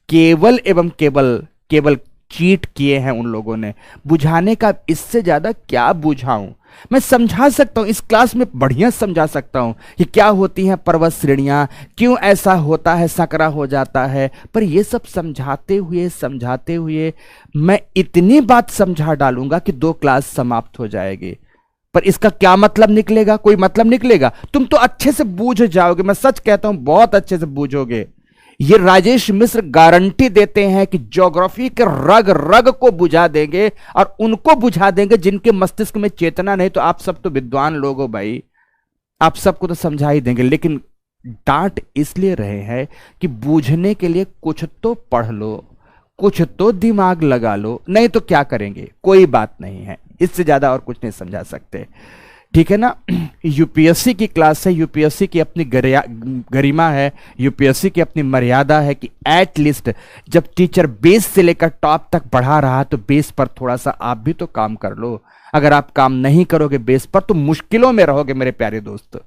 Speaker 1: केवल एवं केवल केवल चीट किए हैं उन लोगों ने। बुझाने का इससे ज्यादा क्या बुझाऊं। मैं समझा सकता हूं, इस क्लास में बढ़िया समझा सकता हूं कि क्या होती हैं पर्वत श्रेणियां, क्यों ऐसा होता है, सकरा हो जाता है, पर यह सब समझाते हुए मैं इतनी बात समझा डालूंगा कि 2 क्लास समाप्त हो जाएगी। पर इसका क्या मतलब निकलेगा? कोई मतलब निकलेगा? तुम तो अच्छे से बूझ जाओगे, मैं सच कहता हूं बहुत अच्छे से बूझोगे। ये राजेश मिश्र गारंटी देते हैं कि ज्योग्राफी के रग रग को बुझा देंगे, और उनको बुझा देंगे जिनके मस्तिष्क में चेतना नहीं। तो आप सब तो विद्वान लोग हो भाई, आप सबको तो समझा ही देंगे, लेकिन डांट इसलिए रहे हैं कि बूझने के लिए कुछ तो पढ़ लो, कुछ तो दिमाग लगा लो, नहीं तो क्या करेंगे। कोई बात नहीं है, इससे ज्यादा और कुछ नहीं समझा सकते, ठीक है ना। यूपीएससी की क्लास है, यूपीएससी की अपनी गरिमा है, यूपीएससी की अपनी मर्यादा है कि एट लीस्ट जब टीचर बेस से लेकर टॉप तक बढ़ा रहा तो बेस पर थोड़ा सा आप भी तो काम कर लो। अगर आप काम नहीं करोगे बेस पर तो मुश्किलों में रहोगे मेरे प्यारे दोस्त,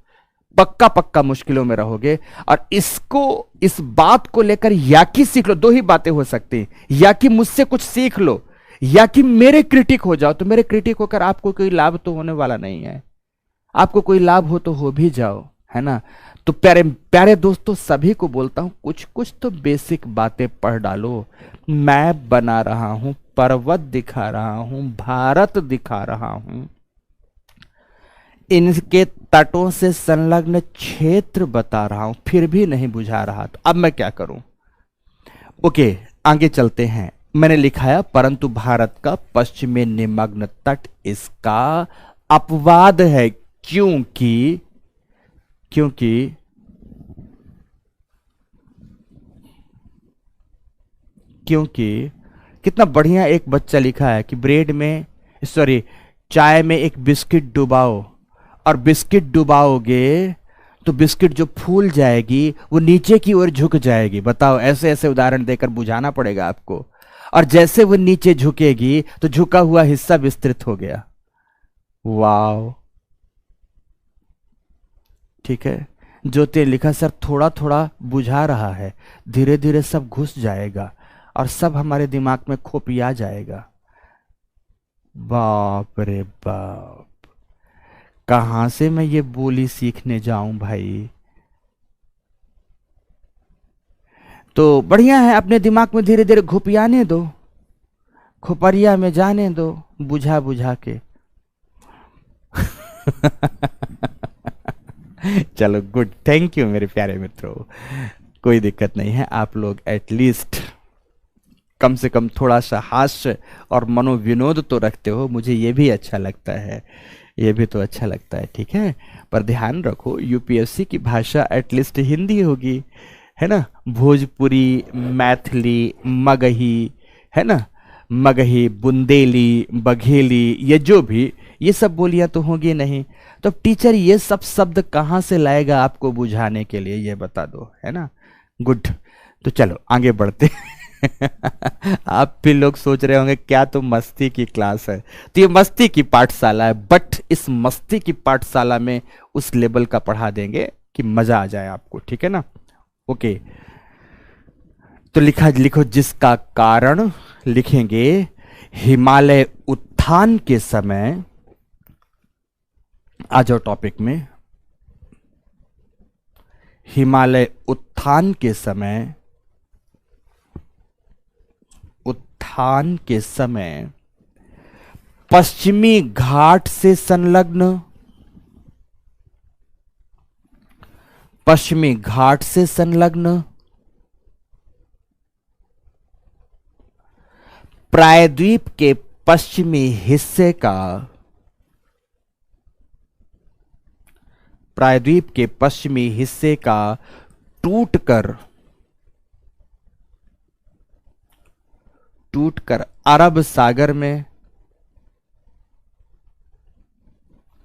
Speaker 1: पक्का पक्का मुश्किलों में रहोगे। और इस बात को लेकर या कि सीख लो, 2 ही बातें हो सकती हैं, या कि मुझसे कुछ सीख लो या कि मेरे क्रिटिक हो जाओ। तो मेरे क्रिटिक होकर आपको कोई लाभ तो होने वाला नहीं है, आपको कोई लाभ हो तो हो भी जाओ, है ना। तो प्यारे प्यारे दोस्तों, सभी को बोलता हूं कुछ कुछ तो बेसिक बातें पढ़ डालो। मैं बना रहा हूं, पर्वत दिखा रहा हूं, भारत दिखा रहा हूं, इनके तटों से संलग्न क्षेत्र बता रहा हूं, फिर भी नहीं बुझा रहा, तो अब मैं क्या करूं। ओके, आगे चलते हैं। मैंने लिखाया परंतु भारत का पश्चिम में निमग्न तट इसका अपवाद है, क्योंकि क्योंकि क्योंकि कितना बढ़िया एक बच्चा लिखा है कि ब्रेड में, सॉरी, चाय में एक बिस्किट डुबाओ, और बिस्किट डुबाओगे तो बिस्किट जो फूल जाएगी वो नीचे की ओर झुक जाएगी। बताओ, ऐसे ऐसे उदाहरण देकर बुझाना पड़ेगा आपको। और जैसे वो नीचे झुकेगी तो झुका हुआ हिस्सा विस्तृत हो गया। वाह, ठीक है। ज्योति लिखा सर थोड़ा थोड़ा बुझा रहा है, धीरे धीरे सब घुस जाएगा और सब हमारे दिमाग में खोपिया जाएगा। बाप रे बाप, कहां से मैं ये बोली सीखने जाऊं भाई। तो बढ़िया है, अपने दिमाग में धीरे धीरे घुपियाने दो, खोपरिया में जाने दो, बुझा बुझा के। चलो गुड, थैंक यू मेरे प्यारे मित्रों, कोई दिक्कत नहीं है। आप लोग एटलीस्ट कम से कम थोड़ा सा हास्य और मनोविनोद तो रखते हो, मुझे ये भी अच्छा लगता है, ये भी तो अच्छा लगता है, ठीक है। पर ध्यान रखो, यूपीएससी की भाषा एटलीस्ट हिंदी होगी, है ना। भोजपुरी, मैथिली, मगही, है ना, मगही, बुंदेली, बघेली, ये जो भी, ये सब बोलियां तो होंगी नहीं। तो टीचर ये सब शब्द कहाँ से लाएगा आपको बुझाने के लिए, ये बता दो, है ना। गुड, तो चलो आगे बढ़ते। आप भी लोग सोच रहे होंगे क्या तो मस्ती की क्लास है, तो ये मस्ती की पाठशाला है, बट इस मस्ती की पाठशाला में उस लेवल का पढ़ा देंगे कि मजा आ जाए आपको, ठीक है ना। ओके, तो लिखो जिसका कारण, लिखेंगे हिमालय उत्थान के समय। आ जाओ टॉपिक में। हिमालय उत्थान के समय, उत्थान के समय पश्चिमी घाट से संलग्न, पश्चिमी घाट से संलग्न प्रायद्वीप के पश्चिमी हिस्से का, प्रायद्वीप के पश्चिमी हिस्से का टूटकर टूटकर अरब सागर में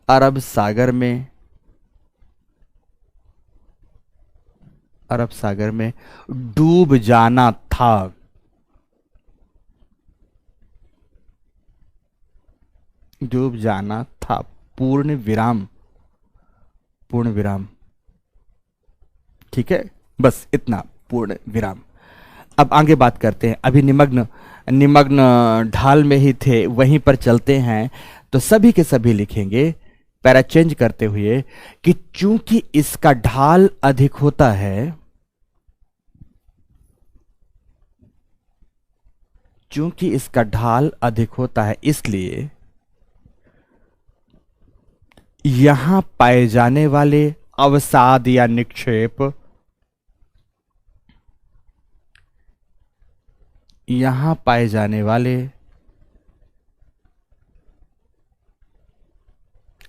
Speaker 1: अरब सागर में अरब सागर में डूब जाना था। डूब जाना था। पूर्ण विराम। पूर्ण विराम। ठीक है, बस इतना, पूर्ण विराम। अब आगे बात करते हैं। अभी निमग्न निमग्न ढाल में ही थे, वहीं पर चलते हैं। तो सभी के सभी लिखेंगे पैरा चेंज करते हुए कि चूंकि इसका ढाल अधिक होता है, चूंकि इसका ढाल अधिक होता है, इसलिए यहां पाए जाने वाले अवसाद या निक्षेप, यहां पाए जाने वाले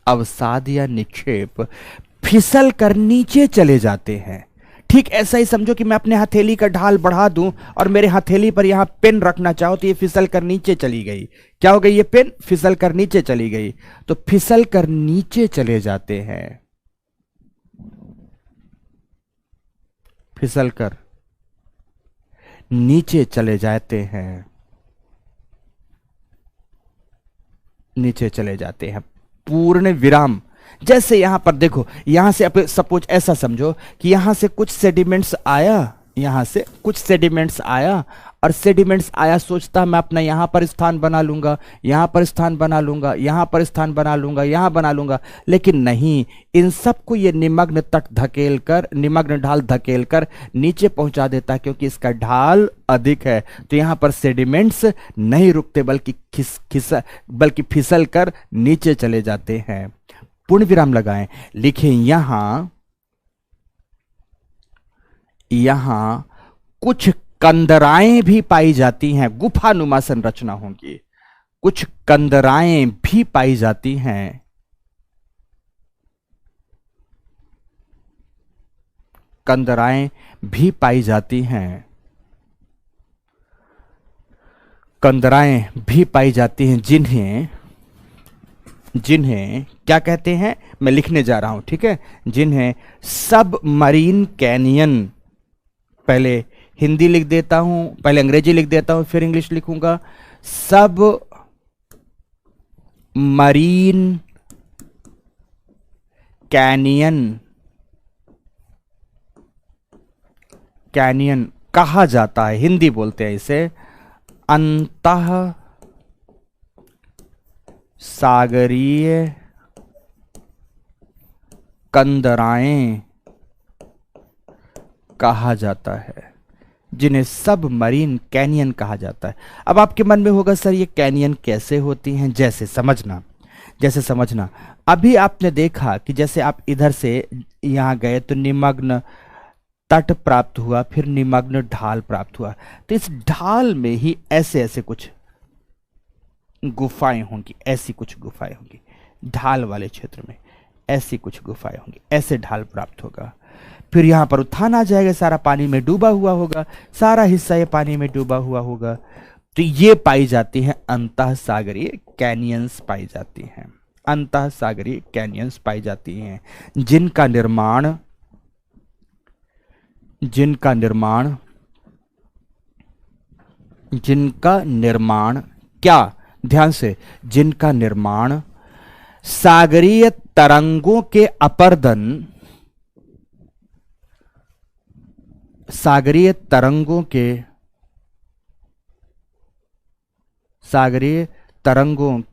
Speaker 1: अवसाद या निक्षेप फिसल कर नीचे चले जाते हैं। ठीक ऐसा ही समझो कि मैं अपने हथेली का ढाल बढ़ा दूं और मेरे हथेली पर यहां पेन रखना चाहो तो ये फिसल कर नीचे चली गई। क्या हो गई? ये पेन फिसल कर नीचे चली गई। तो फिसल कर नीचे चले जाते हैं। फिसल कर नीचे चले जाते हैं। नीचे चले जाते हैं। पूर्ण विराम। जैसे यहां पर देखो, यहां से सपोज ऐसा समझो कि यहां से कुछ सेडिमेंट्स आया, यहां से कुछ सेडिमेंट्स आया और सेडिमेंट्स आया, सोचता मैं अपना यहां पर स्थान बना लूंगा, यहां पर स्थान बना लूंगा, यहां पर स्थान बना लूंगा, यहां बना लूंगा। लेकिन नहीं, इन सबको ये निमग्न तट धकेल कर, निमग्न ढाल धकेल कर नीचे पहुंचा देता है, क्योंकि इसका ढाल अधिक है। तो यहां पर सेडिमेंट्स नहीं रुकते, बल्कि फिसल कर नीचे चले जाते हैं। पूर्ण विराम लगाएं, लिखें यहां कुछ कंदराएं भी पाई जाती हैं। गुफानुमा संरचना होंगी। कुछ कंदराएं भी पाई जाती हैं। कंदराएं भी पाई जाती हैं। कंदराएं भी पाई जाती हैं, जिन्हें क्या कहते हैं, मैं लिखने जा रहा हूं, ठीक है। जिन्हें सब मरीन कैनियन, पहले हिंदी लिख देता हूं, पहले अंग्रेजी लिख देता हूं, फिर इंग्लिश लिखूंगा। सब मरीन कैनियन कहा जाता है। हिंदी बोलते हैं इसे अंतः सागरीय कंदराएं कहा जाता है, जिन्हें सब मरीन कैनियन कहा जाता है। अब आपके मन में होगा, सर ये कैनियन कैसे होती हैं? जैसे समझना, अभी आपने देखा कि जैसे आप इधर से यहां गए तो निमग्न तट प्राप्त हुआ, फिर निमग्न ढाल प्राप्त हुआ। तो इस ढाल में ही ऐसे ऐसे कुछ गुफाएं होंगी, ऐसी कुछ गुफाएं होंगी। ढाल वाले क्षेत्र में ऐसी कुछ गुफाएं होंगी, ऐसे ढाल प्राप्त होगा। फिर यहां पर उत्थान आ जाएगा, सारा पानी में डूबा हुआ होगा, सारा हिस्सा ये पानी में डूबा हुआ होगा। तो ये पाई जाती हैं अंतः सागरीय कैनियंस पाई जाती हैं। अंतः सागरीय कैनियंस पाई जाती हैं, जिनका निर्माण क्या? ध्यान से, जिनका निर्माण सागरीय तरंगों के अपरदन, सागरीय तरंगों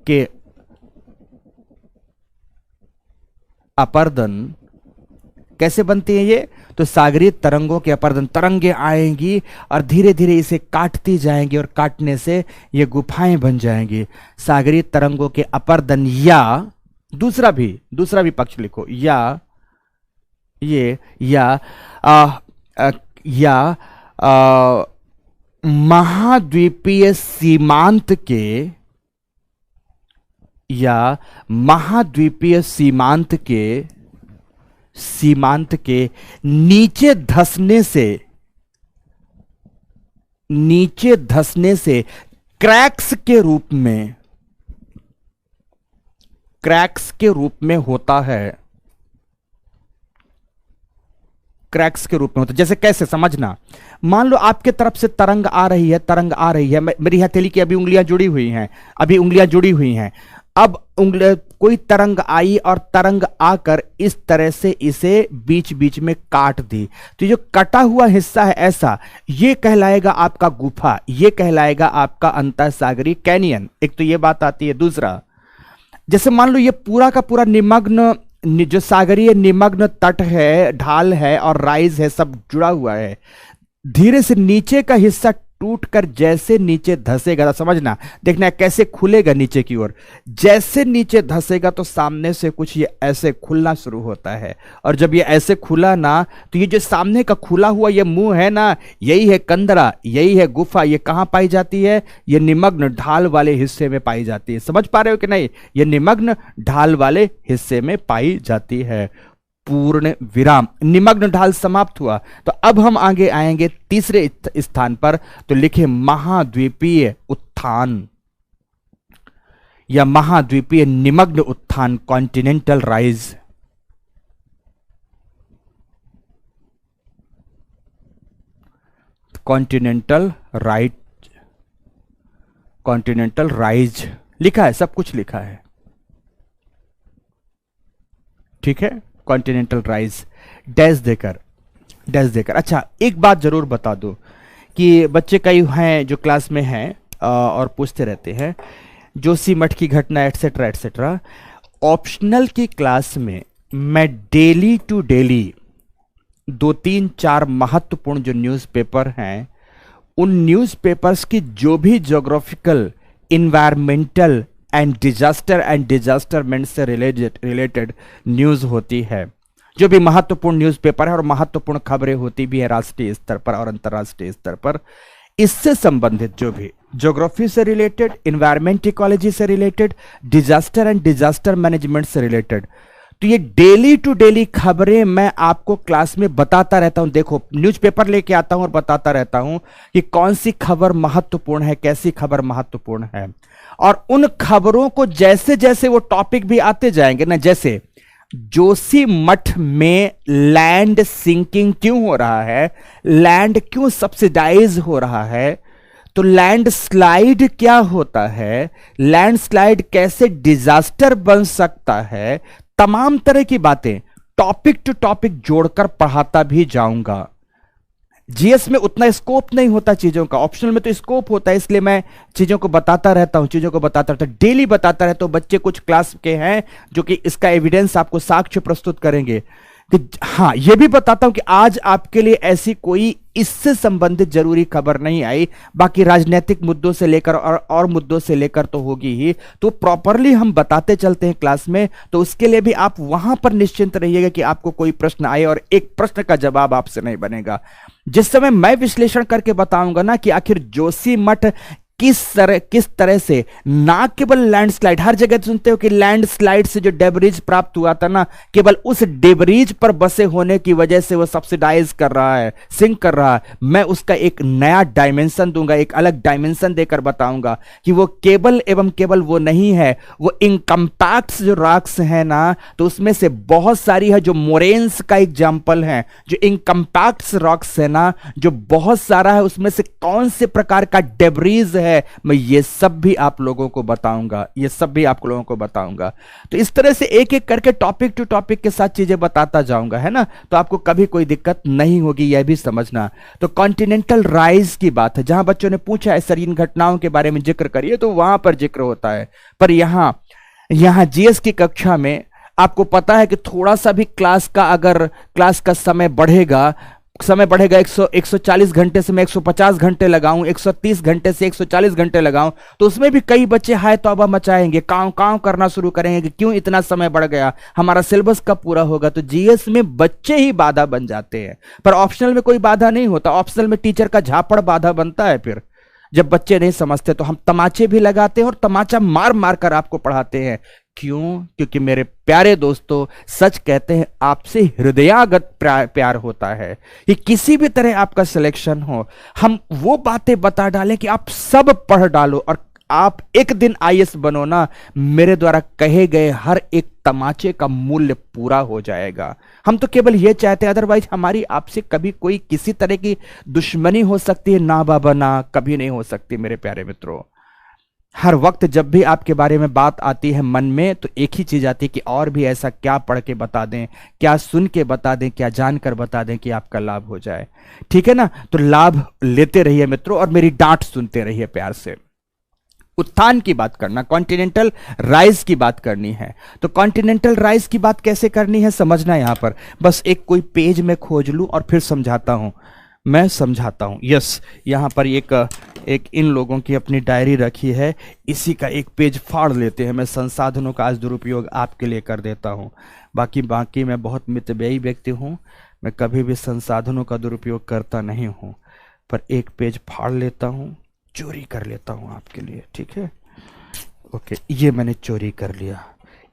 Speaker 1: के अपरदन कैसे बनती है ये? तो सागरीय तरंगों के अपरदन, तरंगे आएंगी और धीरे धीरे इसे काटती जाएंगी और काटने से ये गुफाएं बन जाएंगी। सागरीय तरंगों के अपरदन, या दूसरा भी पक्ष लिखो, या महाद्वीपीय सीमांत के सीमांत के नीचे धंसने से क्रैक्स के रूप में होता है। क्रैक्स के रूप में होता है। जैसे कैसे समझना, मान लो आपके तरफ से तरंग आ रही है, मेरी हथेली की अभी उंगलियां जुड़ी हुई हैं। अब कोई तरंग आई और तरंग आकर इस तरह से इसे बीच बीच में काट दी, तो जो कटा हुआ हिस्सा है ऐसा, ये कहलाएगा आपका गुफा, ये कहलाएगा आपका अंतःसागरीय कैनियन। एक तो ये बात आती है। दूसरा, जैसे मान लो ये पूरा का पूरा निमग्न, जो सागरीय निमग्न तट है, ढाल है और राइज है, सब जुड़ा हुआ है। धीरे से नीचे का हिस्सा टूटकर जैसे नीचे धंसेगा, समझना, देखना कैसे खुलेगा नीचे की ओर। जैसे नीचे धंसेगा तो सामने से कुछ ये ऐसे खुलना शुरू होता है, और जब ये ऐसे खुला ना, तो ये जो सामने का खुला हुआ ये मुंह है ना, यही है कंदरा, यही है गुफा। ये कहां पाई जाती है? ये निमग्न ढाल वाले हिस्से में पाई जाती है। समझ पा रहे हो कि नहीं? ये निमग्न ढाल वाले हिस्से में पाई जाती है। पूर्ण विराम। निमग्न ढाल समाप्त हुआ। तो अब हम आगे आएंगे तीसरे स्थान पर, तो लिखे महाद्वीपीय उत्थान या महाद्वीपीय निमग्न उत्थान, कॉन्टिनेंटल राइज। कॉन्टिनेंटल राइज लिखा है, सब कुछ लिखा है, ठीक है। कॉन्टिनेंटल राइज डैश देकर। अच्छा, एक बात जरूर बता दो कि बच्चे कई हैं जो क्लास में हैं और पूछते रहते हैं, जोशी मठ की घटना एटसेट्रा एटसेट्रा। ऑप्शनल की क्लास में मैं डेली टू डेली 2-3-4 महत्वपूर्ण जो न्यूज़पेपर हैं, उन न्यूज़पेपर्स की जो भी ज्योग्राफिकल, इन्वायरमेंटल एंड डिजास्टरमेंट से रिलेटेड न्यूज होती है, जो भी महत्वपूर्ण न्यूज़पेपर है और महत्वपूर्ण खबरें होती भी है राष्ट्रीय स्तर पर और अंतर्राष्ट्रीय स्तर पर, इससे संबंधित जो भी ज्योग्राफी से रिलेटेड, इन्वायरमेंट इकोलॉजी से related, disaster and disaster management से रिलेटेड, तो ये डेली टू डेली खबरें मैं आपको क्लास में बताता रहता हूं। देखो, न्यूज़पेपर लेके आता हूं और बताता रहता हूं कि कौन सी खबर महत्वपूर्ण है, कैसी खबर महत्वपूर्ण है। और उन खबरों को जैसे जैसे वो टॉपिक भी आते जाएंगे ना, जैसे जोशी मठ में लैंड सिंकिंग क्यों हो रहा है, लैंड क्यों सब्सिडाइज हो रहा है, तो लैंड स्लाइड क्या होता है, लैंड स्लाइड कैसे डिजास्टर बन सकता है, तमाम तरह की बातें टॉपिक टू टॉपिक जोड़कर पढ़ाता भी जाऊंगा। जीएस में उतना स्कोप नहीं होता चीजों का, ऑप्शनल में तो स्कोप होता है, इसलिए मैं चीजों को बताता रहता हूं, डेली बताता रहता हूं। बच्चे कुछ क्लास के हैं जो कि इसका एविडेंस आपको साक्ष्य प्रस्तुत करेंगे कि हाँ, ये भी बताता हूं कि आज आपके लिए ऐसी कोई इससे संबंधित जरूरी खबर नहीं आई, बाकी राजनीतिक मुद्दों से लेकर और मुद्दों से लेकर तो होगी ही, तो प्रॉपरली हम बताते चलते हैं क्लास में। तो उसके लिए भी आप वहां पर निश्चिंत रहिएगा कि आपको कोई प्रश्न आए और एक प्रश्न का जवाब आपसे नहीं बनेगा। जिस समय मैं विश्लेषण करके बताऊंगा ना कि आखिर जोशी मठ किस तरह से, ना केवल लैंडस्लाइड, हर जगह सुनते हो कि लैंडस्लाइड से जो डेब्रीज प्राप्त हुआ था ना, केवल उस डेब्रीज पर बसे होने की वजह से वो सब्सिडाइज कर रहा है, सिंक कर रहा है। मैं उसका एक नया डायमेंशन दूंगा, एक अलग डायमेंशन देकर बताऊंगा कि वो केवल एवं केवल वो नहीं है, वो इनकम्पैक्ट जो रॉक्स है ना, तो उसमें से बहुत सारी है जो मोरेन्स का एग्जाम्पल है, जो इनकम्पैक्ट रॉक्स है ना, जो बहुत सारा है, उसमें से कौन से प्रकार का डेब्रीज है, मैं ये सब भी आप लोगों को बताऊंगा, तो इस तरह से एक एक करके टॉपिक टू टॉपिक के साथ चीजें बताता जाऊंगा, है ना। तो आपको कभी कोई दिक्कत नहीं होगी, यह भी समझना। तो कॉन्टिनेंटल राइज की बात है, जहां बच्चों ने पूछा है सर इन घटनाओं के बारे में जिक्र करिए, तो वहां पर जिक्र होता है। पर यहां जीएस की कक्षा में आपको पता है कि थोड़ा सा भी क्लास का समय बढ़ेगा 140 घंटे से मैं 150 घंटे लगाऊं, 130 घंटे से 140 घंटे लगाऊं, तो उसमें भी कई बच्चे हाय तौबा मचाएंगे, कांव करना शुरू करेंगे कि क्यों इतना समय बढ़ गया, हमारा सिलेबस कब पूरा होगा। तो जीएस में बच्चे ही बाधा बन जाते हैं, पर ऑप्शनल में कोई बाधा नहीं होता। ऑप्शनल में टीचर का झापड़ बाधा बनता है। फिर जब बच्चे नहीं समझते तो हम तमाचे भी लगाते हैं और तमाचा मार मार कर आपको पढ़ाते हैं। क्यों? क्योंकि मेरे प्यारे दोस्तों, सच कहते हैं आपसे हृदयागत प्यार होता है। ये किसी भी तरह आपका सिलेक्शन हो, हम वो बातें बता डालें कि आप सब पढ़ डालो और आप एक दिन आईएएस बनो ना, मेरे द्वारा कहे गए हर एक तमाचे का मूल्य पूरा हो जाएगा। हम तो केवल ये चाहते हैं, अदरवाइज हमारी आपसे कभी कोई किसी तरह की दुश्मनी हो सकती है ना बाबा, ना कभी नहीं हो सकती मेरे प्यारे मित्रों। हर वक्त जब भी आपके बारे में बात आती है मन में, तो एक ही चीज आती है कि और भी ऐसा क्या पढ़ के बता दें, क्या सुन के बता दें, क्या जानकर बता दें कि आपका लाभ हो जाए। ठीक है ना? तो लाभ लेते रहिए मित्रों और मेरी डांट सुनते रहिए प्यार से। उत्थान की बात करना, कॉन्टिनेंटल राइज की बात करनी है। तो कॉन्टिनेंटल राइज की बात कैसे करनी है समझना। यहां पर बस एक कोई पेज में खोज लूं और फिर समझाता हूं, मैं समझाता हूं। यस, यहां पर एक इन लोगों की अपनी डायरी रखी है, इसी का एक पेज फाड़ लेते हैं। मैं संसाधनों का आज दुरुपयोग आपके लिए कर देता हूं। बाकी मैं बहुत मितव्ययी व्यक्ति हूं, मैं कभी भी संसाधनों का दुरुपयोग करता नहीं हूं। पर एक पेज फाड़ लेता हूं, चोरी कर लेता हूं आपके लिए। ठीक है? ओके, ये मैंने चोरी कर लिया,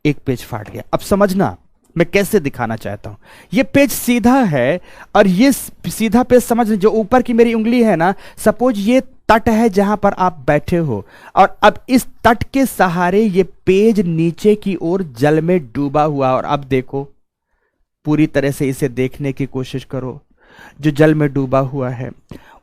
Speaker 1: एक पेज फाड़ गया। अब समझना मैं कैसे दिखाना चाहता हूं। ये पेज सीधा है और ये सीधा पेज समझ, जो ऊपर की मेरी उंगली है ना, सपोज ये तट है जहां पर आप बैठे हो, और अब इस तट के सहारे ये पेज नीचे की ओर जल में डूबा हुआ। और अब देखो, पूरी तरह से इसे देखने की कोशिश करो, जो जल में डूबा हुआ है।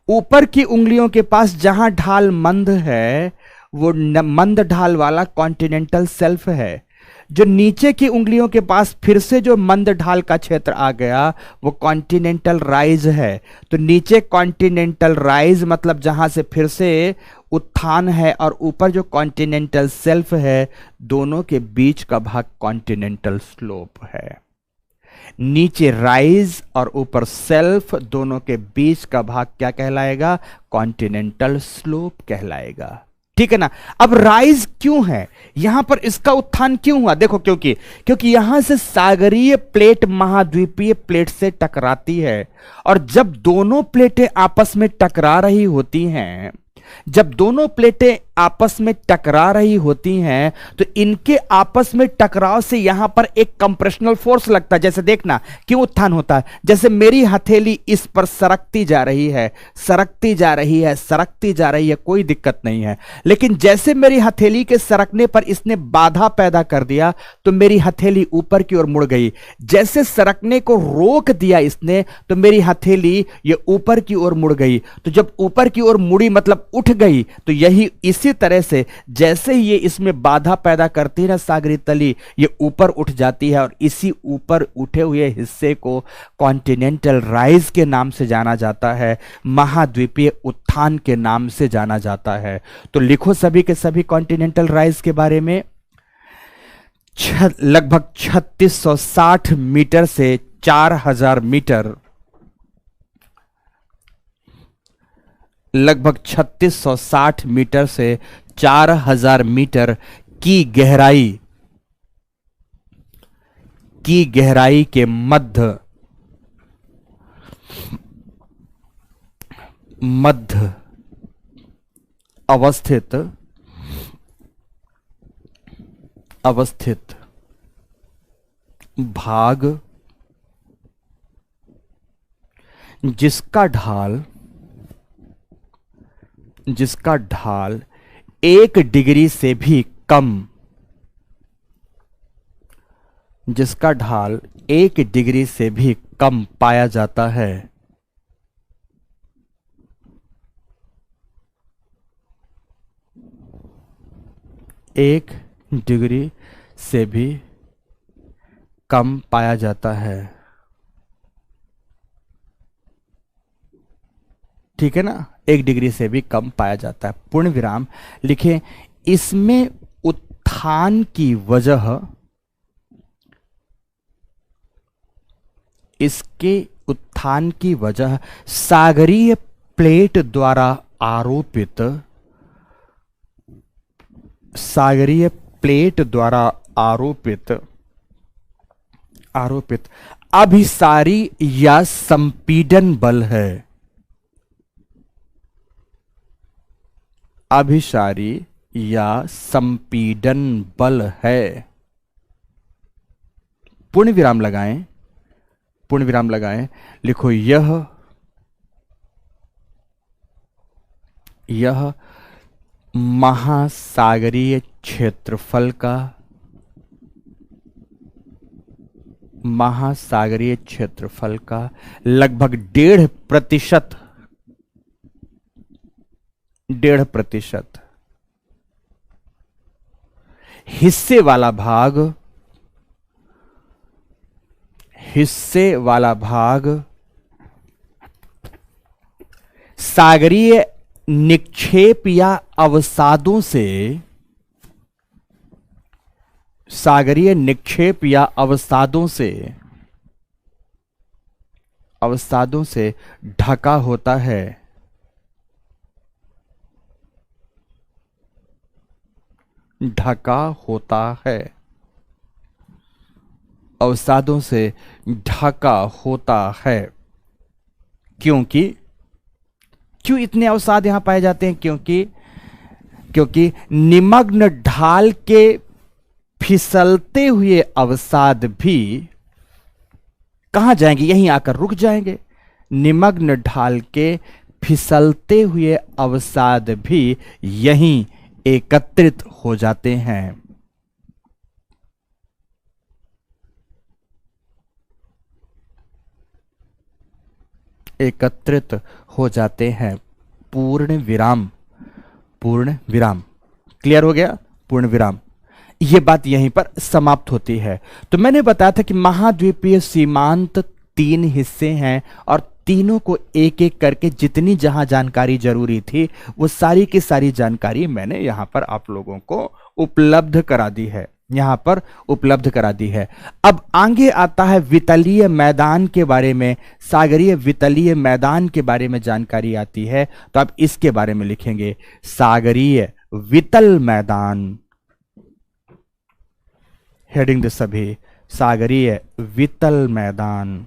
Speaker 1: ऊपर की उंगलियों के पास जहां ढाल मंद है, वो मंद ढाल वाला कॉन्टिनेंटल सेल्फ है। जो नीचे की उंगलियों के पास फिर से जो मंद ढाल का क्षेत्र आ गया, वो कॉन्टिनेंटल राइज है। तो नीचे कॉन्टिनेंटल राइज मतलब जहां से फिर से उत्थान है, और ऊपर जो कॉन्टिनेंटल सेल्फ है, दोनों के बीच का भाग कॉन्टिनेंटल स्लोप है। नीचे राइज और ऊपर सेल्फ, दोनों के बीच का भाग क्या कहलाएगा? कॉन्टिनेंटल स्लोप कहलाएगा। ठीक है ना? अब राइज क्यों है यहां पर, इसका उत्थान क्यों हुआ? देखो, क्योंकि यहां से सागरीय प्लेट महाद्वीपीय प्लेट से टकराती है, और जब दोनों प्लेटें आपस में टकरा रही होती हैं, जब दोनों प्लेटें आपस में टकरा रही होती हैं, तो इनके आपस में टकराव से यहां पर एक कंप्रेशनल फोर्स लगता है। जैसे देखना क्यों उत्थान होता है, जैसे मेरी हथेली इस पर सरकती जा रही है, सरकती जा रही है, सरकती जा रही है, कोई दिक्कत नहीं है। लेकिन जैसे मेरी हथेली के सरकने पर इसने बाधा पैदा कर दिया, तो मेरी हथेली ऊपर की ओर मुड़ गई। जैसे सरकने को रोक दिया इसने, तो मेरी हथेली ये ऊपर की ओर मुड़ गई। तो जब ऊपर की ओर मुड़ी मतलब उठ गई, तो यही इसी तरह से जैसे ये इसमें बाधा पैदा करती है ना सागरी तली, ये ऊपर उठ जाती है, और इसी ऊपर उठे हुए हिस्से को कॉन्टिनेंटल राइज के नाम से जाना जाता है, महाद्वीपीय उत्थान के नाम से जाना जाता है। तो लिखो सभी के सभी कॉन्टिनेंटल राइज के बारे में। लगभग 3660 मीटर से 4000 मीटर, लगभग 3660 मीटर से 4000 मीटर की गहराई के मध्य अवस्थित भाग, जिसका ढाल 1 डिग्री से भी कम, जिसका ढाल 1 डिग्री से भी कम पाया जाता है, 1 डिग्री से भी कम पाया जाता है। ठीक है ना? 1 डिग्री से भी कम पाया जाता है। पूर्ण विराम लिखें। इसमें उत्थान की वजह, इसके उत्थान की वजह सागरीय प्लेट द्वारा आरोपित, सागरीय प्लेट द्वारा आरोपित अभिसारी या संपीडन बल है। अभिसारी या संपीडन बल है। पूर्ण विराम लगाएं, पूर्ण विराम लगाएं, लिखो यह महासागरीय क्षेत्रफल का लगभग 1.5% हिस्से वाला भाग सागरीय निक्षेप या अवसादों से ढका होता है। अवसादों से ढका होता है। क्यों इतने अवसाद यहां पाए जाते हैं? क्योंकि निमग्न ढाल के फिसलते हुए अवसाद भी कहां जाएंगे? यहीं आकर रुक जाएंगे। निमग्न ढाल के फिसलते हुए अवसाद भी यहीं एकत्रित हो जाते हैं। पूर्ण विराम। क्लियर हो गया? पूर्ण विराम। यह बात यहीं पर समाप्त होती है। तो मैंने बताया था कि महाद्वीपीय सीमांत 3 हिस्से हैं और तीनों को एक एक करके जितनी जहां जानकारी जरूरी थी वो सारी की सारी जानकारी मैंने यहां पर आप लोगों को उपलब्ध करा दी है। अब आगे आता है वितलीय मैदान के बारे में, सागरीय वितलीय मैदान के बारे में जानकारी आती है। तो आप इसके बारे में लिखेंगे सागरीय वितल मैदान। हेडिंग दे सभी, सागरीय वितल मैदान।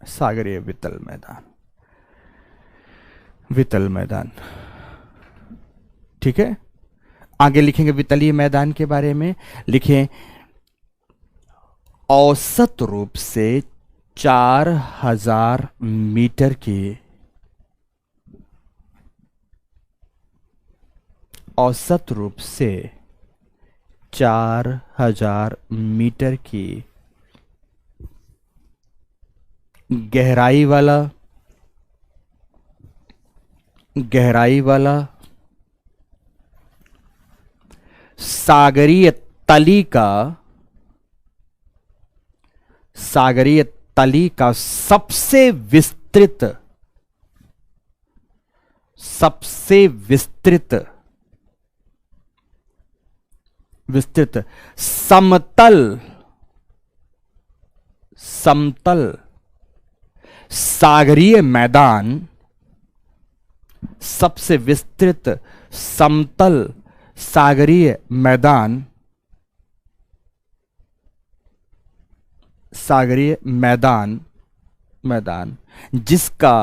Speaker 1: सागरीय वितल मैदान। ठीक है, आगे लिखेंगे वितलीय मैदान के बारे में। लिखें औसत रूप से 4000 मीटर की औसत रूप से 4000 मीटर की गहराई वाला सागरीय तली का सबसे विस्तृत समतल सागरीय मैदान, सबसे विस्तृत समतल सागरीय मैदान जिसका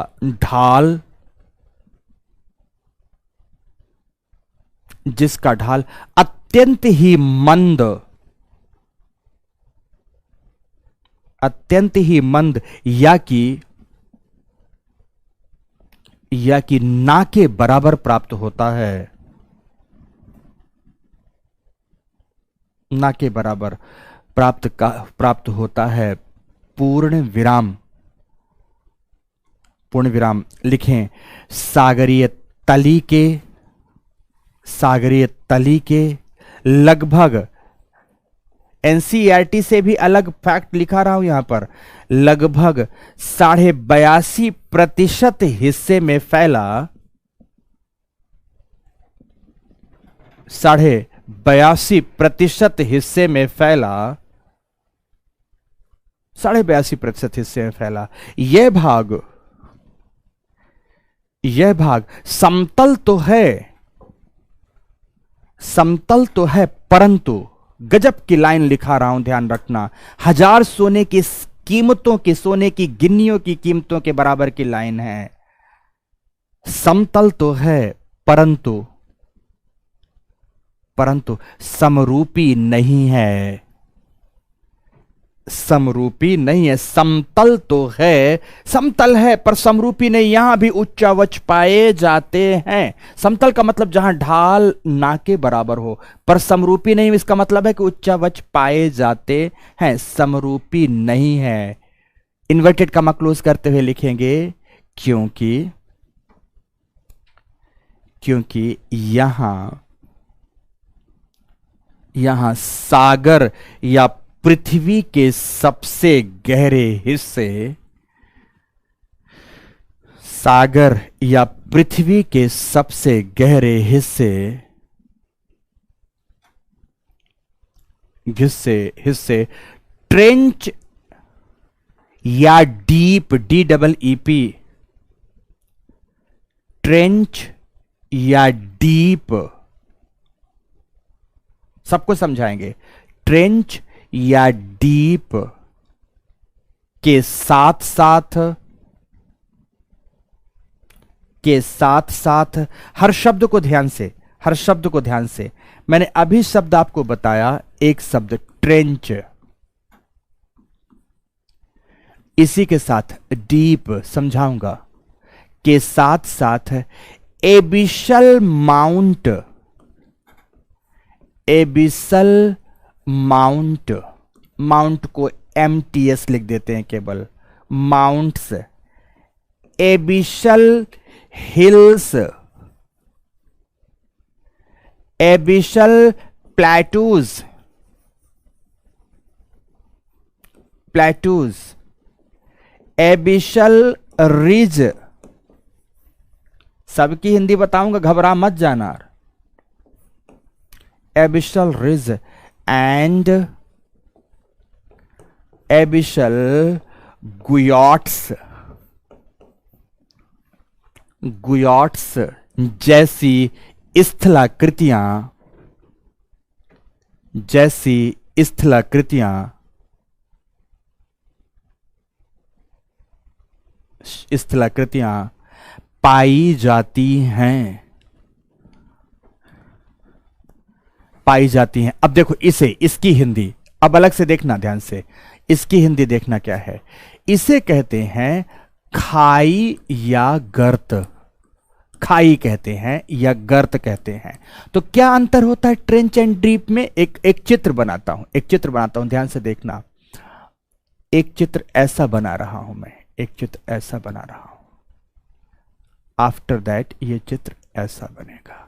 Speaker 1: ढाल अत्यंत ही मंद या कि ना के बराबर प्राप्त होता है। ना के बराबर प्राप्त होता है। पूर्ण विराम लिखें सागरीय तली के लगभग, एनसीईआरटी से भी अलग फैक्ट लिखा रहा हूं यहां पर, लगभग 82.5% हिस्से में फैला 82.5% हिस्से में फैला यह भाग समतल तो है परंतु, गजब की लाइन लिखा रहा हूं, ध्यान रखना, 1000 सोने की गिन्नियों की कीमतों के बराबर की लाइन है। समतल तो है परंतु परंतु समरूपी नहीं है। समरूपी नहीं है। समतल तो है, समतल है पर समरूपी नहीं। यहां भी उच्चावच पाए जाते हैं। समतल का मतलब जहां ढाल ना के बराबर हो, पर समरूपी नहीं, इसका मतलब है कि उच्चावच पाए जाते हैं, समरूपी नहीं है। इन्वर्टेड कॉमा क्लोज करते हुए लिखेंगे क्योंकि यहां सागर या पृथ्वी के सबसे गहरे हिस्से, सागर या पृथ्वी के सबसे गहरे हिस्से ट्रेंच या डीप, DEEP, ट्रेंच या डीप, सबको समझाएंगे। ट्रेंच या डीप के साथ साथ हर शब्द को ध्यान से मैंने अभी शब्द आपको बताया, एक शब्द ट्रेंच, इसी के साथ डीप समझाऊंगा, के साथ साथ एबिशल माउंट, माउंट को MTS लिख देते हैं केवल, माउंट्स, एबिशल हिल्स, एबिशल प्लेटूज, एबिशल रिज, सबकी हिंदी बताऊंगा, घबरा मत जाना। एबिशल रिज एंड एबिशल गुयाट्स जैसी स्थलाकृतियां पाई जाती हैं। अब देखो इसकी हिंदी अब अलग से देखना, ध्यान से। इसकी हिंदी देखना क्या है। इसे कहते हैं खाई या गर्त, खाई कहते हैं या गर्त कहते हैं। तो क्या अंतर होता है ट्रेंच एंड डीप में? एक चित्र बनाता हूं, ध्यान से देखना। एक चित्र ऐसा बना रहा हूं मैं, आफ्टर दैट ये चित्र ऐसा बनेगा।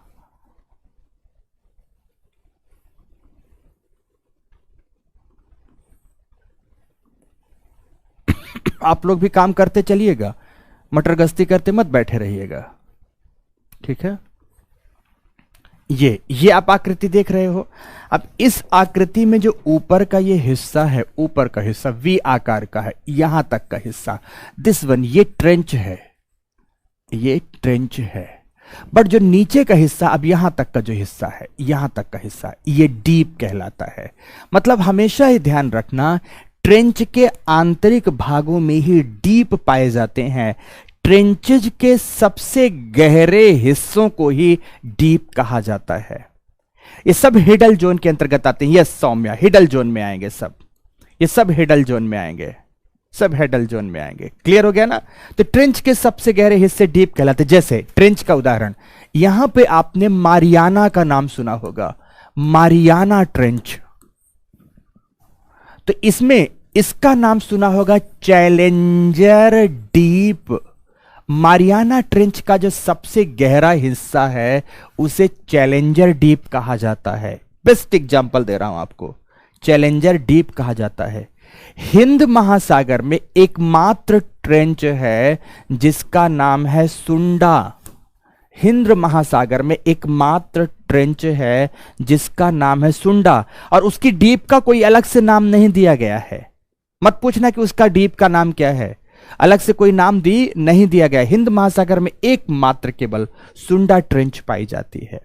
Speaker 1: आप लोग भी काम करते चलिएगा, मटर गश्ती करते मत बैठे रहिएगा, ठीक है। ये आप आकृति देख रहे हो। अब इस आकृति में जो ऊपर का ये हिस्सा है, ऊपर का हिस्सा वी आकार का है, यहां तक का हिस्सा, दिस वन, ये ट्रेंच है। बट जो नीचे का हिस्सा, अब यहां तक का जो हिस्सा है, ये डीप कहलाता है। मतलब हमेशा ही ध्यान रखना, ट्रेंच के आंतरिक भागों में ही डीप पाए जाते हैं। ट्रेंचेज के सबसे गहरे हिस्सों को ही डीप कहा जाता है। ये सब हिडल जोन के अंतर्गत आते हैं। यस सौम्या, हिडल जोन में आएंगे सब, ये सब हिडल जोन में आएंगे, क्लियर हो गया ना। तो ट्रेंच के सबसे गहरे हिस्से डीप कहलाते। जैसे ट्रेंच का उदाहरण, यहां पे आपने मारियाना का नाम सुना होगा, मारियाना ट्रेंच। तो इसमें इसका नाम सुना होगा चैलेंजर डीप। मारियाना ट्रेंच का जो सबसे गहरा हिस्सा है उसे चैलेंजर डीप कहा जाता है। बेस्ट एग्जांपल दे रहा हूं आपको, चैलेंजर डीप कहा जाता है। हिंद महासागर में एकमात्र ट्रेंच है जिसका नाम है सुंडा। हिंद महासागर में एकमात्र ट्रेंच है जिसका नाम है सुंडा, और उसकी डीप का कोई अलग से नाम नहीं दिया गया है। मत पूछना कि उसका डीप का नाम क्या है, अलग से कोई नाम नहीं दिया गया। हिंद महासागर में एकमात्र केवल सुंडा ट्रेंच पाई जाती है।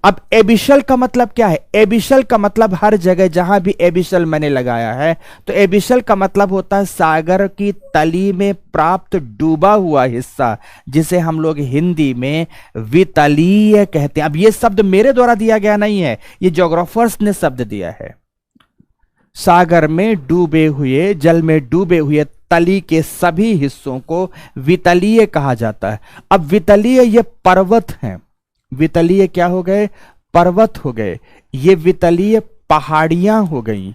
Speaker 1: अब एबिशल का मतलब क्या है? एबिशल का मतलब हर जगह जहां भी एबिशल मैंने लगाया है तो एबिशल का मतलब होता है सागर की तली में प्राप्त डूबा हुआ हिस्सा, जिसे हम लोग हिंदी में वितलीय कहते हैं। अब ये शब्द मेरे द्वारा दिया गया नहीं है, ये ज्योग्राफर्स ने शब्द दिया है। सागर में डूबे हुए, जल में डूबे हुए तली के सभी हिस्सों को वितलीय कहा जाता है। अब वितलीय ये पर्वत हैं, वितलीय क्या हो गए? पर्वत हो गए। ये वितलीय पहाड़ियां हो गई,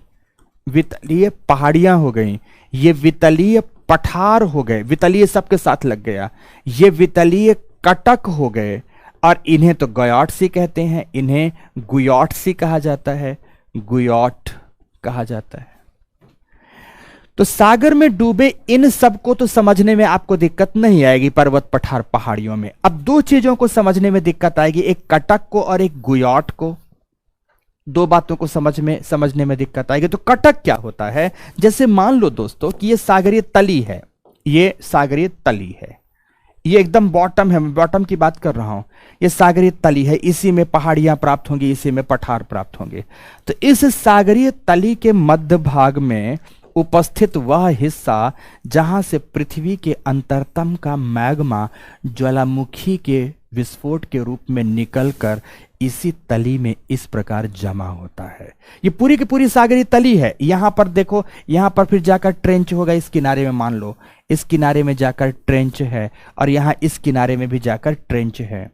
Speaker 1: वितलीय पहाड़ियां हो गई। ये वितलीय पठार हो गए, वितलीय सबके साथ लग गया। ये वितलीय कटक हो गए, और इन्हें तो गयाटसी कहते हैं, इन्हें गुयाटसी कहा जाता है, गुयाट कहा जाता है। तो सागर में डूबे इन सबको तो समझने में आपको दिक्कत नहीं आएगी, पर्वत पठार पहाड़ियों में। अब दो चीजों को समझने में दिक्कत आएगी, एक कटक को और एक गुयाट को। दो बातों को समझने में दिक्कत आएगी। तो कटक क्या होता है? जैसे मान लो दोस्तों कि ये सागरीय तली है, ये सागरीय तली है, ये एकदम बॉटम है, मैं बॉटम की बात कर रहा हूं। ये सागरीय तली है, इसी में पहाड़ियां प्राप्त होंगी, इसी में पठार प्राप्त होंगे। तो इस सागरीय तली के मध्य भाग में उपस्थित वह हिस्सा जहां से पृथ्वी के अंतरतम का मैग्मा ज्वालामुखी के विस्फोट के रूप में निकलकर इसी तली में इस प्रकार जमा होता है। ये पूरी की पूरी सागरीय तली है। यहां पर देखो, यहां पर फिर जाकर ट्रेंच होगा, इस किनारे में मान लो इस किनारे में जाकर ट्रेंच है, और यहां इस किनारे में भी जाकर ट्रेंच है,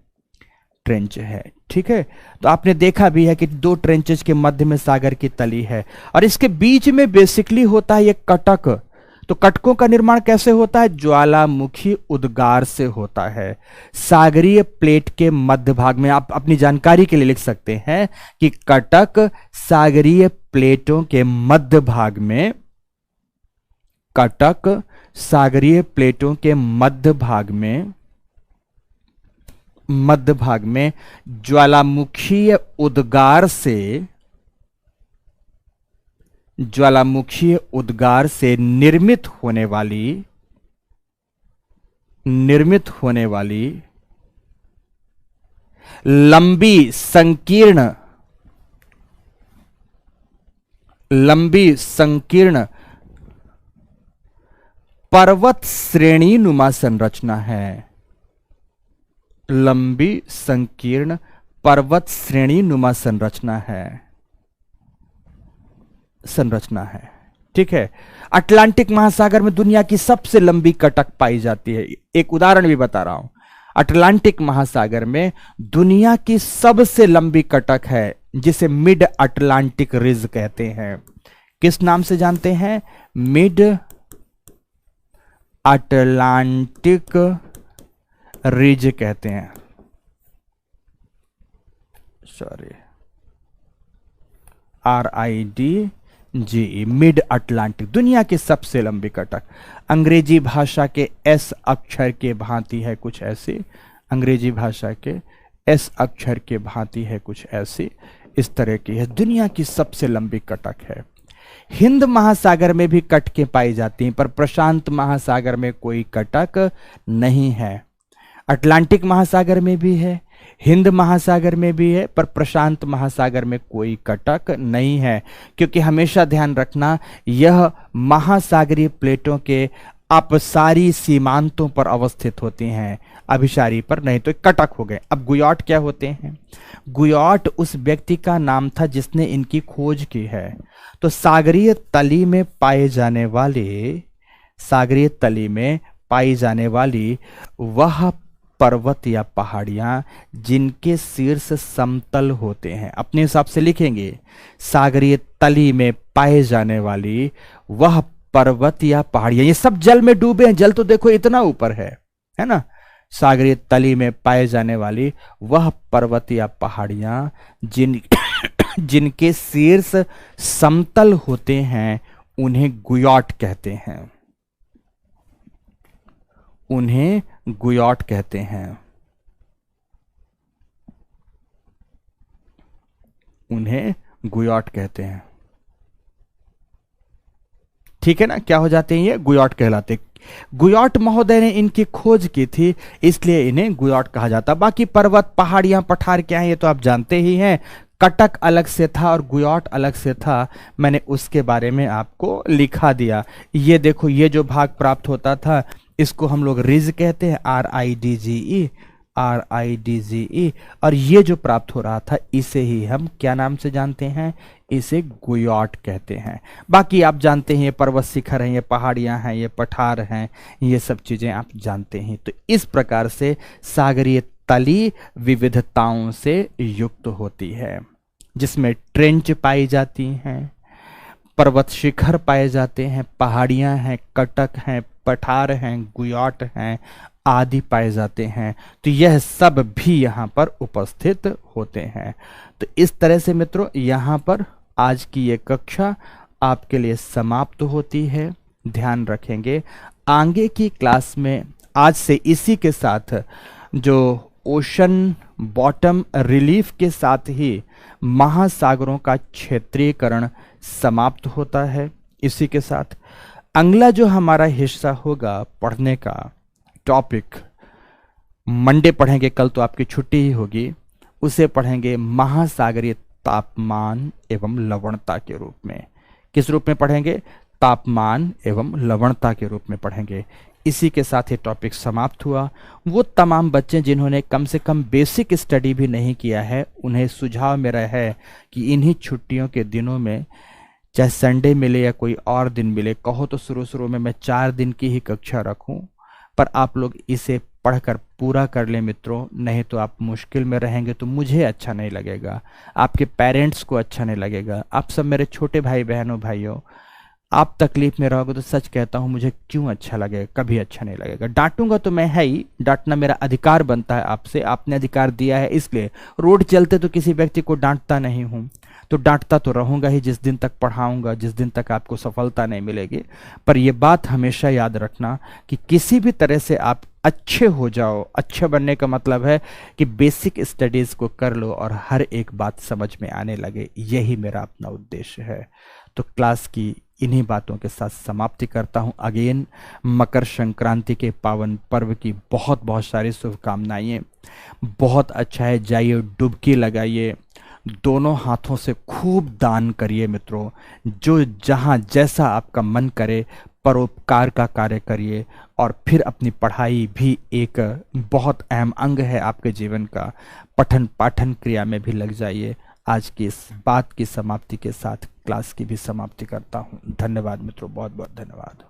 Speaker 1: ट्रेंच है। ठीक है, तो आपने देखा भी है कि दो ट्रेंचेस के मध्य में सागर की तली है, और इसके बीच में बेसिकली होता है ये कटक। तो कटकों का निर्माण कैसे होता है? ज्वालामुखी उद्गार से होता है। सागरीय प्लेट के मध्य भाग में, आप अपनी जानकारी के लिए लिख सकते हैं कि कटक सागरीय प्लेटों के मध्य भाग में, कटक सागरीय प्लेटों के मध्य भाग में, मध्य भाग में ज्वालामुखीय उद्गार से, ज्वालामुखीय उद्गार से निर्मित होने वाली लंबी संकीर्ण पर्वत श्रेणी नुमा संरचना है। लंबी संकीर्ण पर्वत श्रेणी नुमा संरचना है। ठीक है, अटलांटिक महासागर में दुनिया की सबसे लंबी कटक पाई जाती है। एक उदाहरण भी बता रहा हूं, अटलांटिक महासागर में दुनिया की सबसे लंबी कटक है, जिसे मिड अटलांटिक रिज कहते हैं। किस नाम से जानते हैं? मिड अटलांटिक रिज कहते हैं। सॉरी, RIDGE, मिड अटलांटिक, दुनिया की सबसे लंबी कटक। अंग्रेजी भाषा के एस अक्षर के भांति है कुछ ऐसी, अंग्रेजी भाषा के एस अक्षर के भांति है कुछ ऐसी, इस तरह की है, दुनिया की सबसे लंबी कटक है। हिंद महासागर में भी कटकें पाई जाती हैं, पर प्रशांत महासागर में कोई कटक नहीं है। अटलांटिक महासागर में भी है, हिंद महासागर में भी है, पर प्रशांत महासागर में कोई कटक नहीं है, क्योंकि हमेशा ध्यान रखना यह महासागरीय प्लेटों के अपसारी सीमांतों पर अवस्थित होती हैं, अभिसारी पर नहीं। तो कटक हो गए। अब गुयाट क्या होते हैं? गुयाट उस व्यक्ति का नाम था जिसने इनकी खोज की है। तो सागरीय तली में पाए जाने वाले, सागरीय तली में पाई जाने वाली वह पर्वत या पहाड़ियां जिनके शीर्ष समतल होते हैं, अपने हिसाब से लिखेंगे, सागरीय तली में पाए जाने वाली वह पर्वत या पहाड़ियां, ये सब जल में डूबे हैं, जल तो देखो इतना ऊपर है ना। सागरीय तली में पाए जाने वाली वह पर्वत या पहाड़ियां जिनके शीर्ष समतल होते हैं, उन्हें गुयाट कहते हैं, उन्हें गुयाट कहते हैं, उन्हें गुयाट कहते हैं। ठीक है ना, क्या हो जाते हैं ये? गुयाट कहलाते। गुयॉट महोदय ने इनकी खोज की थी, इसलिए इन्हें गुयॉट कहा जाता। बाकी पर्वत, पहाड़ियां, पठार क्या है ये तो आप जानते ही हैं। कटक अलग से था और गुयॉट अलग से था, मैंने उसके बारे में आपको लिखा दिया। ये देखो, ये जो भाग प्राप्त होता था इसको हम लोग रिज कहते हैं, RIDGE, RIDGE। और ये जो प्राप्त हो रहा था इसे ही हम क्या नाम से जानते हैं, इसे गुयॉट कहते हैं। बाकी आप जानते हैं ये पर्वत शिखर हैं, ये पहाड़ियां हैं, ये पठार हैं, ये सब चीजें आप जानते हैं। तो इस प्रकार से सागरीय तली विविधताओं से युक्त होती है, जिसमें ट्रेंच पाई जाती हैं, पर्वत शिखर पाए जाते हैं, पहाड़ियां हैं, कटक हैं, पठार हैं, गुयॉट हैं आदि पाए जाते हैं। तो यह सब भी यहाँ पर उपस्थित होते हैं। तो इस तरह से मित्रों यहाँ पर आज की ये कक्षा आपके लिए समाप्त होती है। ध्यान रखेंगे आगे की क्लास में आज से इसी के साथ जो ओशन बॉटम रिलीफ के साथ ही महासागरों का क्षेत्रीयकरण समाप्त होता है। इसी के साथ अगला जो हमारा हिस्सा होगा पढ़ने का टॉपिक, मंडे पढ़ेंगे, कल तो आपकी छुट्टी ही होगी, उसे पढ़ेंगे महासागरीय तापमान एवं लवणता के रूप में। किस रूप में पढ़ेंगे, तापमान एवं लवणता के रूप में पढ़ेंगे। इसी के साथ ये टॉपिक समाप्त हुआ। वो तमाम बच्चे जिन्होंने कम से कम बेसिक स्टडी भी नहीं किया है, उन्हें सुझाव मेरा है कि इन्हीं छुट्टियों के दिनों में, चाहे संडे मिले या कोई और दिन मिले, कहो तो शुरू में मैं 4 दिन की ही कक्षा रखूं, पर आप लोग इसे पढ़कर पूरा कर लें मित्रों। नहीं तो आप मुश्किल में रहेंगे तो मुझे अच्छा नहीं लगेगा, आपके पेरेंट्स को अच्छा नहीं लगेगा। आप सब मेरे छोटे भाई बहनों भाइयों, आप तकलीफ में रहोगे तो सच कहता हूं मुझे क्यों अच्छा लगेगा, कभी अच्छा नहीं लगेगा। डांटूंगा तो मैं है ही, डांटना मेरा अधिकार बनता है आपसे, आपने अधिकार दिया है, इसलिए रोड चलते तो किसी व्यक्ति को डांटता नहीं हूं, तो डांटता तो रहूंगा ही जिस दिन तक पढ़ाऊंगा, जिस दिन तक आपको सफलता नहीं मिलेगी। पर यह बात हमेशा याद रखना कि किसी भी तरह से आप अच्छे हो जाओ। अच्छे बनने का मतलब है कि बेसिक स्टडीज को कर लो और हर एक बात समझ में आने लगे, यही मेरा अपना उद्देश्य है। तो क्लास की इन्हीं बातों के साथ समाप्ति करता हूं। अगेन मकर संक्रांति के पावन पर्व की बहुत बहुत सारी शुभकामनाएं। बहुत अच्छा है, जाइए डुबकी लगाइए, दोनों हाथों से खूब दान करिए मित्रों। जो जहां जैसा आपका मन करे परोपकार का कार्य करिए, और फिर अपनी पढ़ाई भी एक बहुत अहम अंग है आपके जीवन का, पठन पाठन क्रिया में भी लग जाइए। आज की इस बात की समाप्ति के साथ क्लास की भी समाप्ति करता हूं। धन्यवाद मित्रों, बहुत बहुत धन्यवाद।